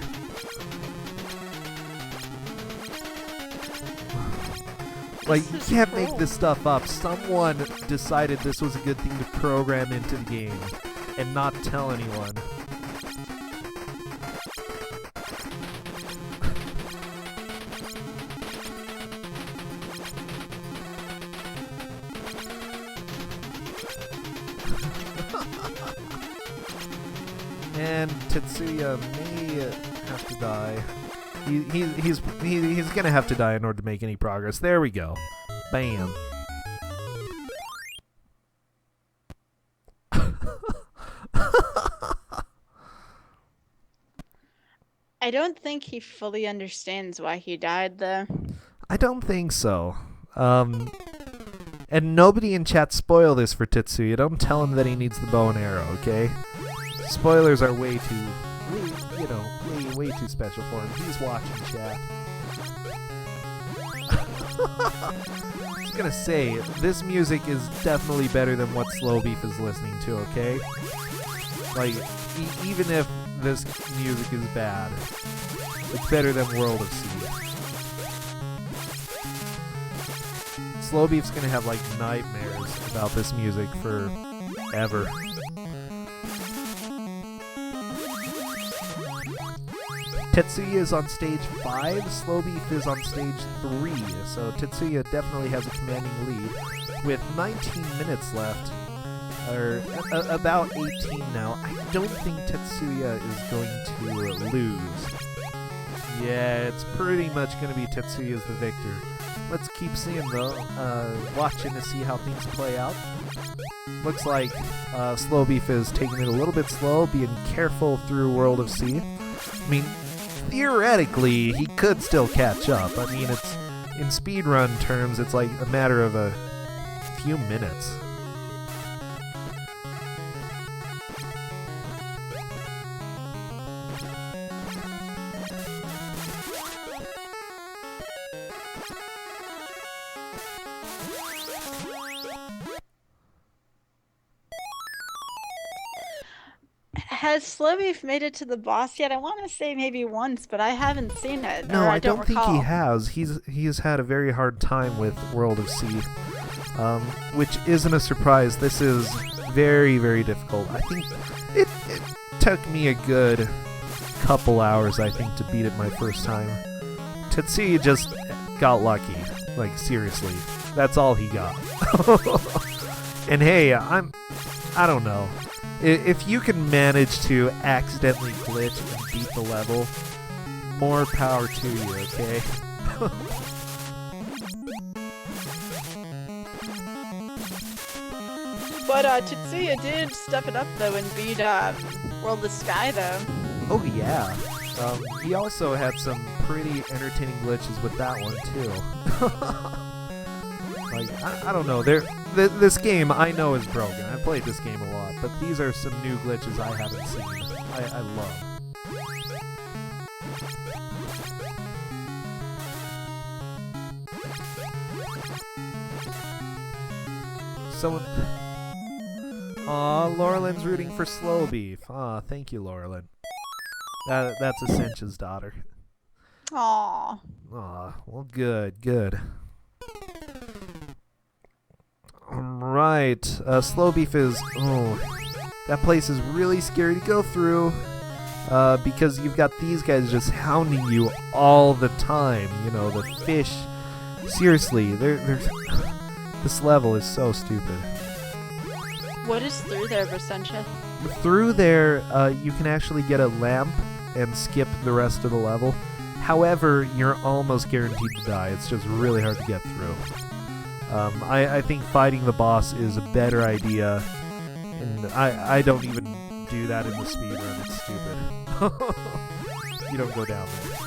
Like, you can't make this stuff up. Someone decided this was a good thing to program into the game and not tell anyone. And Tetsuya may have to die. He's gonna have to die in order to make any progress. There we go. Bam. I don't think he fully understands why he died, though. I don't think so. And nobody in chat spoil this for Tetsuya. Don't tell him that he needs the bow and arrow, okay? Spoilers are way too, way too special for him. He's watching chat. I was gonna say, this music is definitely better than what Slow Beef is listening to, okay? Like, even if this music is bad, it's better than World of Sea. Slow Beef's gonna have, like, nightmares about this music forever. Tetsuya is on stage 5, Slow Beef is on stage 3, so Tetsuya definitely has a commanding lead, with 19 minutes left, or about 18 now. I don't think Tetsuya is going to lose. Yeah, it's pretty much going to be Tetsuya's the victor. Let's keep seeing though, watching to see how things play out. Looks like Slow Beef is taking it a little bit slow, being careful through World of Sea. I mean, theoretically, he could still catch up. I mean, it's in speedrun terms, it's like a matter of a few minutes. Has Slow Beef made it to the boss yet? I want to say maybe once, but I haven't seen it. No, or I don't think recall. he has. He's had a very hard time with World of Sea, which isn't a surprise. This is very, very difficult. I think it took me a good couple hours, I think, to beat it my first time. Tetsuya just got lucky. Like, seriously. That's all he got. And hey, I don't know. If you can manage to accidentally glitch and beat the level, more power to you, okay? But Tetsuya did step it up though and beat World of Sky though. Oh yeah. He also had some pretty entertaining glitches with that one too. Like I don't know. This game I know is broken. I played this game a lot, but these are some new glitches I haven't seen. I love. So, aw, Laurelyn's rooting for Slow Beef. Aw, thank you, Laurelyn. That's Essentia's daughter. Aww. Aw, well, good. Alright, Slow Beef is... Oh, that place is really scary to go through. Because you've got these guys just hounding you all the time. You know, the fish. Seriously, they're this level is so stupid. What is through there, Versentia? Through there, you can actually get a lamp and skip the rest of the level. However, you're almost guaranteed to die. It's just really hard to get through. I think fighting the boss is a better idea, and I don't even do that in the speedrun. It's stupid. You don't go down there.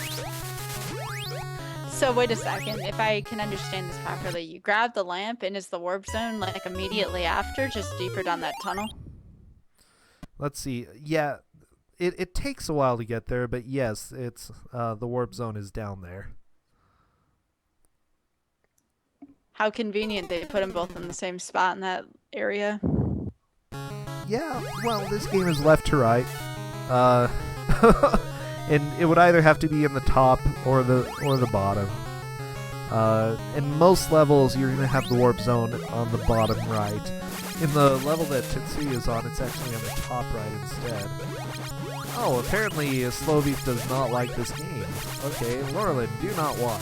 So wait a second, if I can understand this properly, you grab the lamp and is the warp zone like immediately after, just deeper down that tunnel? Let's see. Yeah, it takes a while to get there, but yes, it's the warp zone is down there. How convenient they put them both in the same spot in that area. Yeah, well, this game is left to right. And it would either have to be in the top or the bottom. In most levels, you're going to have the warp zone on the bottom right. In the level that Tetsuya is on, it's actually on the top right instead. Oh, apparently Slow Beef does not like this game. Okay, Laurelyn, do not watch.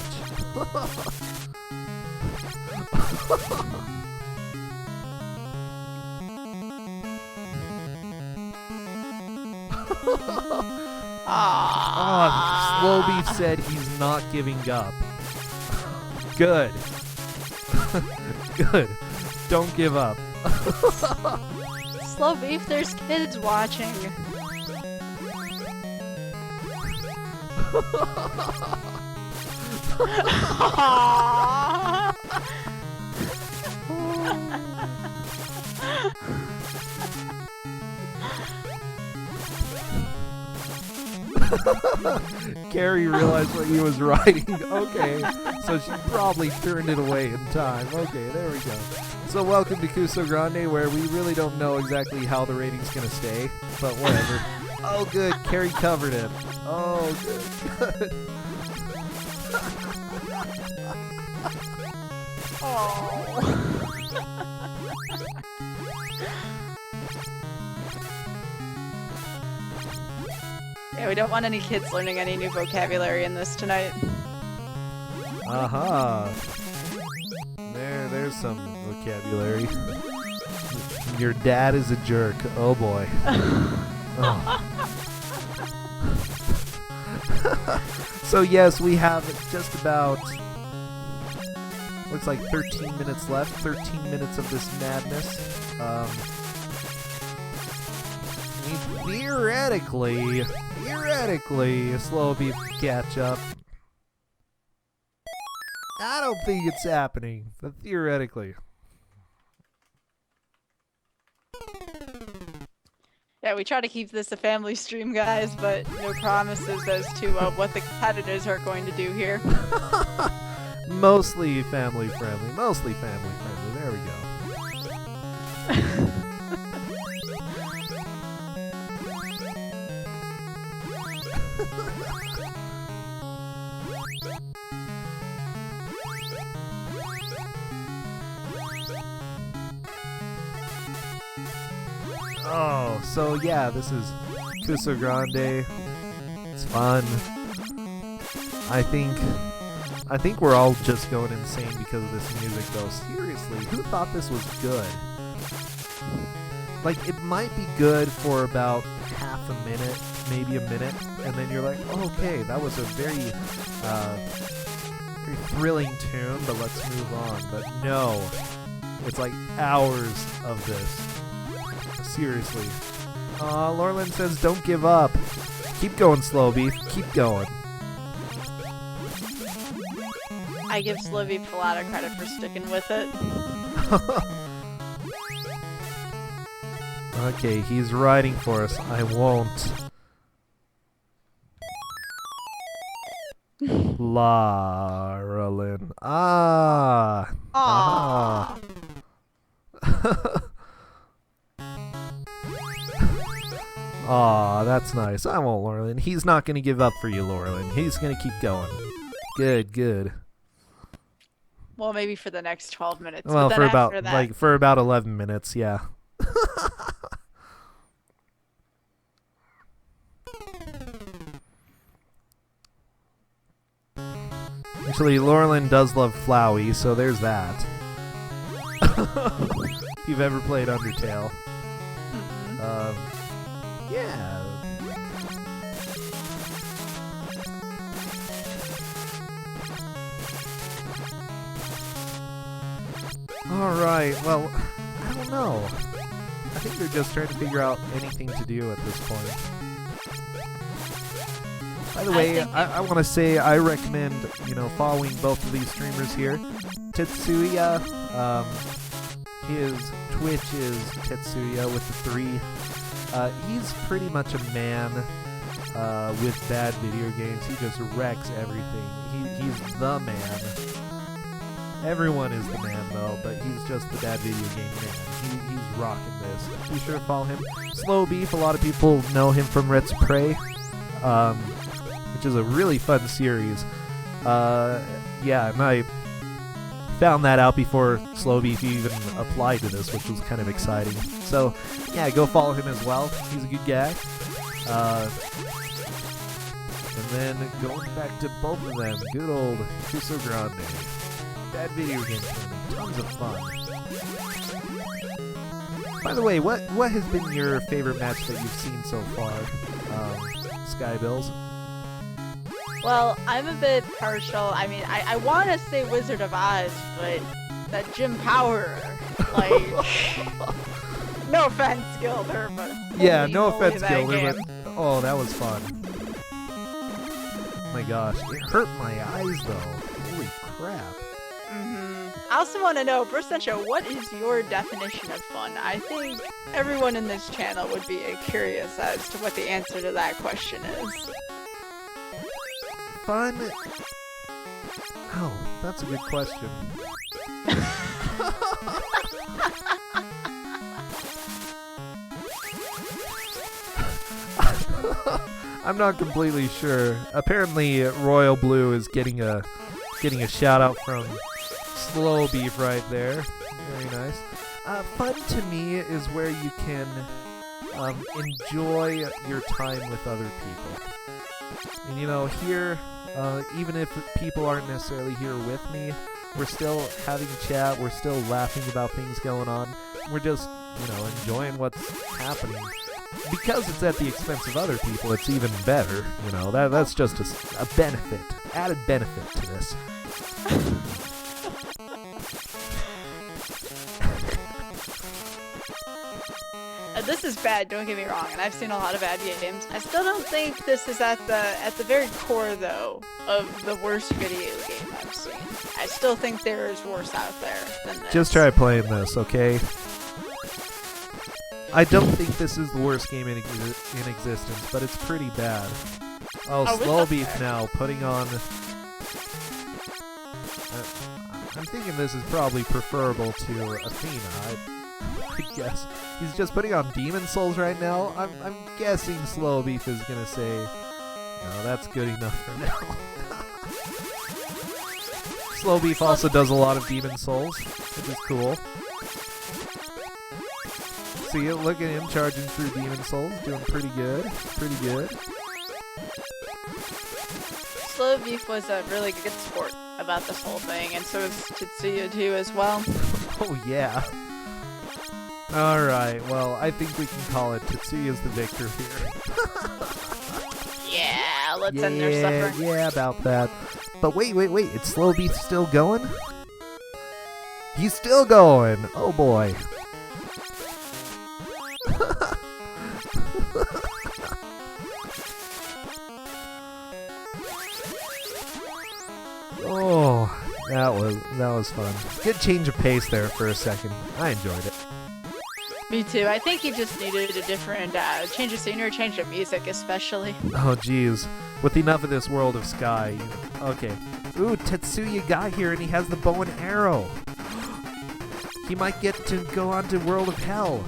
Slow Beef said he's not giving up. Good. Good. Don't give up. Slow Beef, there's kids watching. Carrie realized what he was writing. Okay, so she probably turned it away in time. Okay, there we go. So welcome to Kusogrande, where we really don't know exactly how the rating's gonna stay, but whatever. Oh good, Carrie covered it. Oh good. Oh. Yeah, we don't want any kids learning any new vocabulary in this tonight. Aha. There's some vocabulary. Your dad is a jerk. Oh boy. Oh. So yes, we have just about, looks like 13 minutes left. 13 minutes of this madness. Theoretically, Slow Beef catch up. I don't think it's happening, but theoretically. Yeah, we try to keep this a family stream, guys, but no promises as to what the competitors are going to do here. Mostly family friendly. There we go. Oh, so yeah, this is Kusogrande. It's fun. I think we're all just going insane because of this music, though. Seriously, who thought this was good? Like, it might be good for about half a minute, maybe a minute, and then you're like, oh, okay, that was a very thrilling tune, but let's move on. But no, it's like hours of this. Seriously. Laurelyn says, don't give up. Keep going, Slow Beef. Keep going. I give Slow Beef a lot of credit for sticking with it. Okay, he's riding for us. I won't. Laralyn. Ah. Aww. Aw, that's nice. I won't, Laurelyn. He's not going to give up for you, Laurelyn. He's going to keep going. Good, good. Well, maybe for the next 12 minutes. Well, but for then about after that, for about 11 minutes, yeah. Actually, Laurelyn does love Flowey, so there's that. If you've ever played Undertale. Yeah. Alright, well, I don't know. I think they're just trying to figure out anything to do at this point. By the way, I want to say I recommend, following both of these streamers here. Tetsuya, his Twitch is Tetsuya with the 3. He's pretty much a man with bad video games. He just wrecks everything. He's the man. Everyone is the man, though, but he's just the bad video game man. He's rocking this. Be sure to follow him. Slow Beef, a lot of people know him from Let's Prey, which is a really fun series. Yeah, and I found that out before Slow Beef even applied to this, which was kind of exciting. So, yeah, go follow him as well. He's a good guy. And then going back to both of them, good old Kusogrande. Bad video game tournament, tons of fun. By the way, what has been your favorite match that you've seen so far, Skybills? well, I'm a bit partial. I mean, I want to say Wizard of Oz, but that Jim Power, like, no offense, Gilder, but Yeah, holy no moly, offense, that Gilder, game. but oh, that was fun. Oh my gosh, it hurt my eyes though. Holy crap. I also want to know, Percentia, what is your definition of fun? I think everyone in this channel would be curious as to what the answer to that question is. Fun? Oh, that's a good question. I'm not completely sure. Apparently, Royal Blue is getting a shout out from Slow Beef right there. Very nice. Fun to me is where you can enjoy your time with other people. And here, even if people aren't necessarily here with me, we're still having a chat, we're still laughing about things going on. We're just, enjoying what's happening. Because it's at the expense of other people, it's even better, that's just a benefit, added benefit to this. This is bad, don't get me wrong, and I've seen a lot of bad games. I still don't think this is at the very core, though, of the worst video game I've seen. I still think there is worse out there than this. Just try playing this, okay? I don't think this is the worst game in existence, but it's pretty bad. Oh, Slow Beef now, putting on... I'm thinking this is probably preferable to Athena, I guess. He's just putting on Demon Souls right now. I'm guessing Slow Beef is gonna say, no, that's good enough for now. Slow Beef also does a lot of Demon Souls, which is cool. See, look at him charging through Demon Souls, doing pretty good, pretty good. Slow Beef was a really good sport about this whole thing, and so is Tetsuya too as well. Oh yeah. Alright, well, I think we can call it Tetsuya's the victor here. Yeah, let's end their suffering. Yeah, about that. But wait, is Slow Beef still going? He's still going! Oh boy. Oh, that was fun. Good change of pace there for a second. I enjoyed it. Me too. I think you just needed a different change of scenery, change of music, especially. Oh, geez. With enough of this world of sky. Okay. Ooh, Tetsuya got here and he has the bow and arrow. He might get to go on to World of Hell.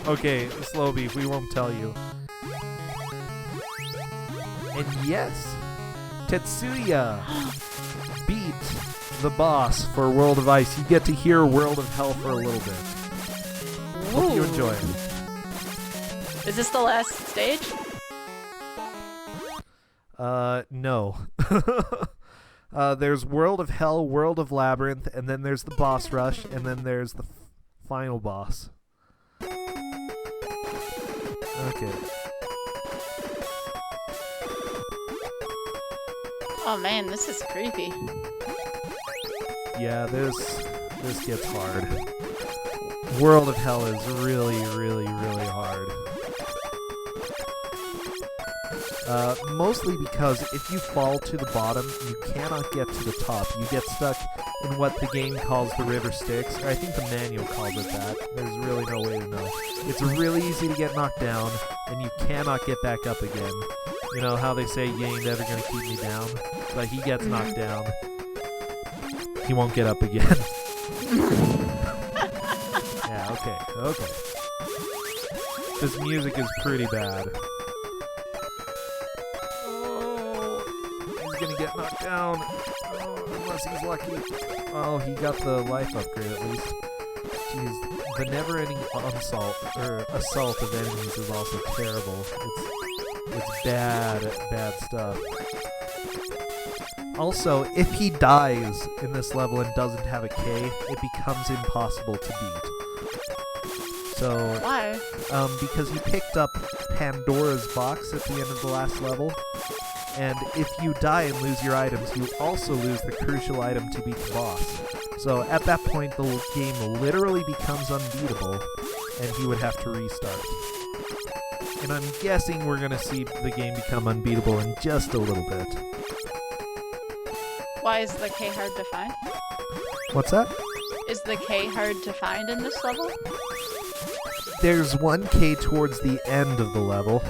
Okay, Slow Beef, we won't tell you. And yes, Tetsuya beat the boss for World of Ice. You get to hear World of Hell for a little bit. Hope you enjoy it. Is this the last stage? No. There's World of Hell, World of Labyrinth, and then there's the boss rush, and then there's the final boss. Okay. Oh man, this is creepy. Yeah, this gets hard. World of Hell is really, really, really hard. Mostly because if you fall to the bottom, you cannot get to the top. You get stuck in what the game calls the river Styx, or I think the manual calls it that. There's really no way to know. It's really easy to get knocked down, and you cannot get back up again. You know how they say you ain't ever gonna keep me down? But he gets knocked down. He won't get up again. Yeah, okay. This music is pretty bad. He's gonna get knocked down. Oh, unless he's lucky. Oh, he got the life upgrade at least. Jeez, the never-ending assault of enemies is also terrible. It's bad stuff. Also, if he dies in this level and doesn't have a K, it becomes impossible to beat. So, why? Because you picked up Pandora's box at the end of the last level. And if you die and lose your items, you also lose the crucial item to beat the boss. So at that point, the game literally becomes unbeatable, and he would have to restart. And I'm guessing we're going to see the game become unbeatable in just a little bit. Why is the K hard to find? What's that? Is the K hard to find in this level? There's one K towards the end of the level.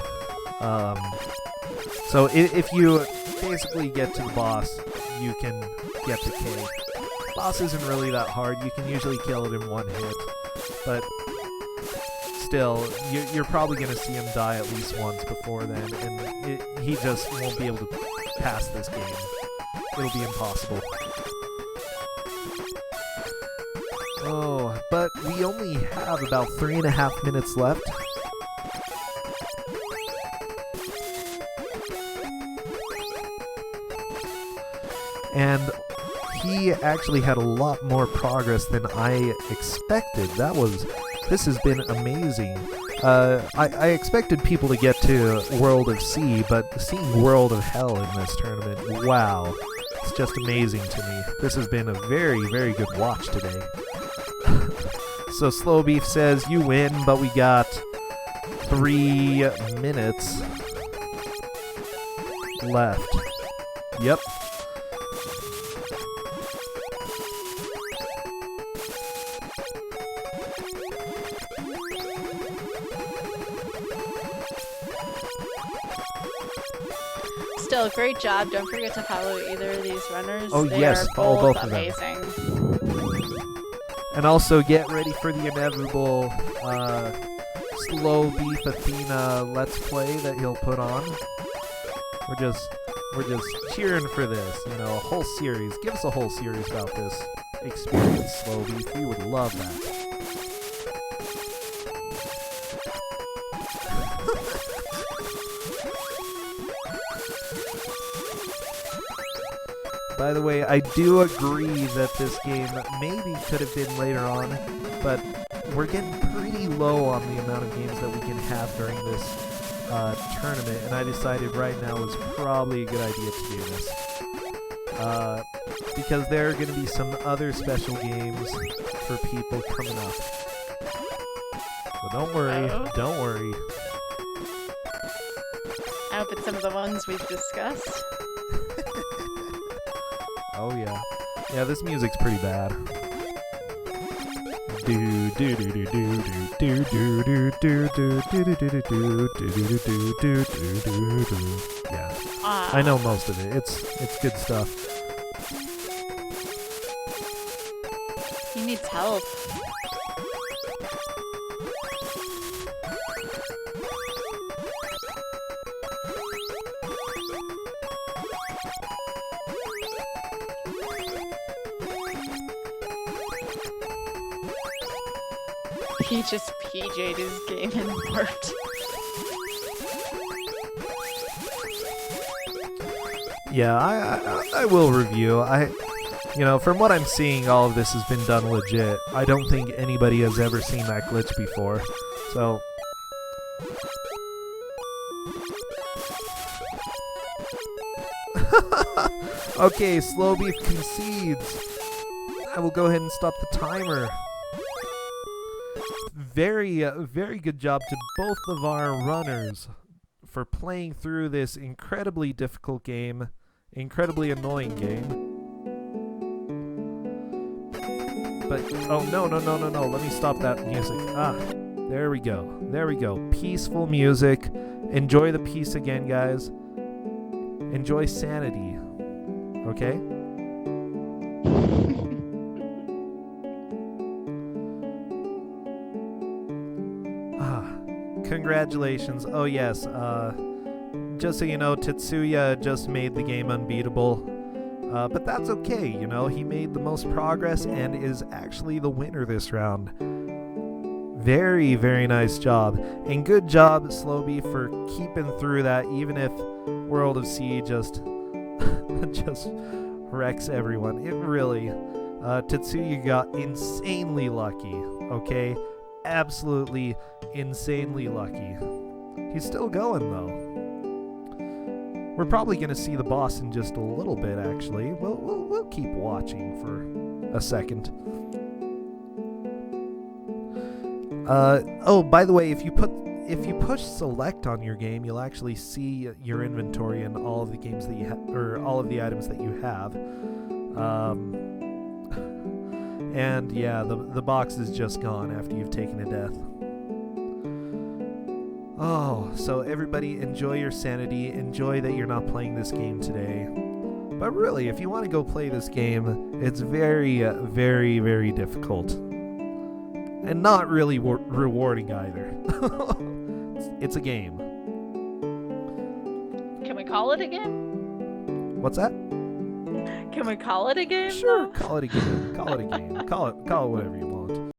So if you basically get to the boss, you can get the K. Boss isn't really that hard. You can usually kill it in one hit. But still, you're probably going to see him die at least once before then, and he just won't be able to pass this game. It'll be impossible. Oh, but we only have about 3.5 minutes left. And he actually had a lot more progress than I expected. This has been amazing. I expected people to get to World of Sea, but seeing World of Hell in this tournament, wow. It's just amazing to me. This has been a very, very good watch today. So Slow Beef says, you win, but we got 3 minutes left. Yep. Still, great job. Don't forget to follow either of these runners. Oh, they yes, are follow both of them. amazing. And also get ready for the inevitable Slow Beef Athena Let's Play that he'll put on. We're just cheering for this, you know, a whole series. Give us a whole series about this experience, Slow Beef. We would love that. By the way, I do agree that this game maybe could have been later on, but we're getting pretty low on the amount of games that we can have during this tournament, and I decided right now was probably a good idea to do this. Because there are going to be some other special games for people coming up. So don't worry, don't worry. I hope it's some of the ones we've discussed. Oh yeah. Yeah, this music's pretty bad. Do do do do do do do do do do do do do do do do do. Yeah. I know most of it. It's good stuff. He needs help. He just PJ'd his game and warped. Yeah, I will review. From what I'm seeing, all of this has been done legit. I don't think anybody has ever seen that glitch before. So okay, Slow Beef concedes. I will go ahead and stop the timer. Very good job to both of our runners for playing through this incredibly difficult game, incredibly annoying game. But, oh, no, let me stop that music. There we go. Peaceful music. Enjoy the peace again, guys. Enjoy sanity. Okay? Congratulations. Oh yes, just so you know, Tetsuya just made the game unbeatable. But that's okay, he made the most progress and is actually the winner this round. Very, very nice job. And good job, Slowbee, for keeping through that, even if World of Sea just wrecks everyone. It really, Tetsuya got insanely lucky, okay? Absolutely insanely lucky. He's still going though. We're probably going to see the boss in just a little bit. Actually, we'll keep watching for a second. Oh, by the way, if you push select on your game, you'll actually see your inventory and all of the games that you or all of the items that you have. And yeah, the box is just gone after you've taken a death. Oh, so everybody enjoy your sanity. Enjoy that you're not playing this game today. But really, if you want to go play this game, it's very, very, very difficult. And not really rewarding either. It's a game. Can we call it a game? What's that? Can we call it a game? Sure, call it a game. Call it a game. Call it whatever you want.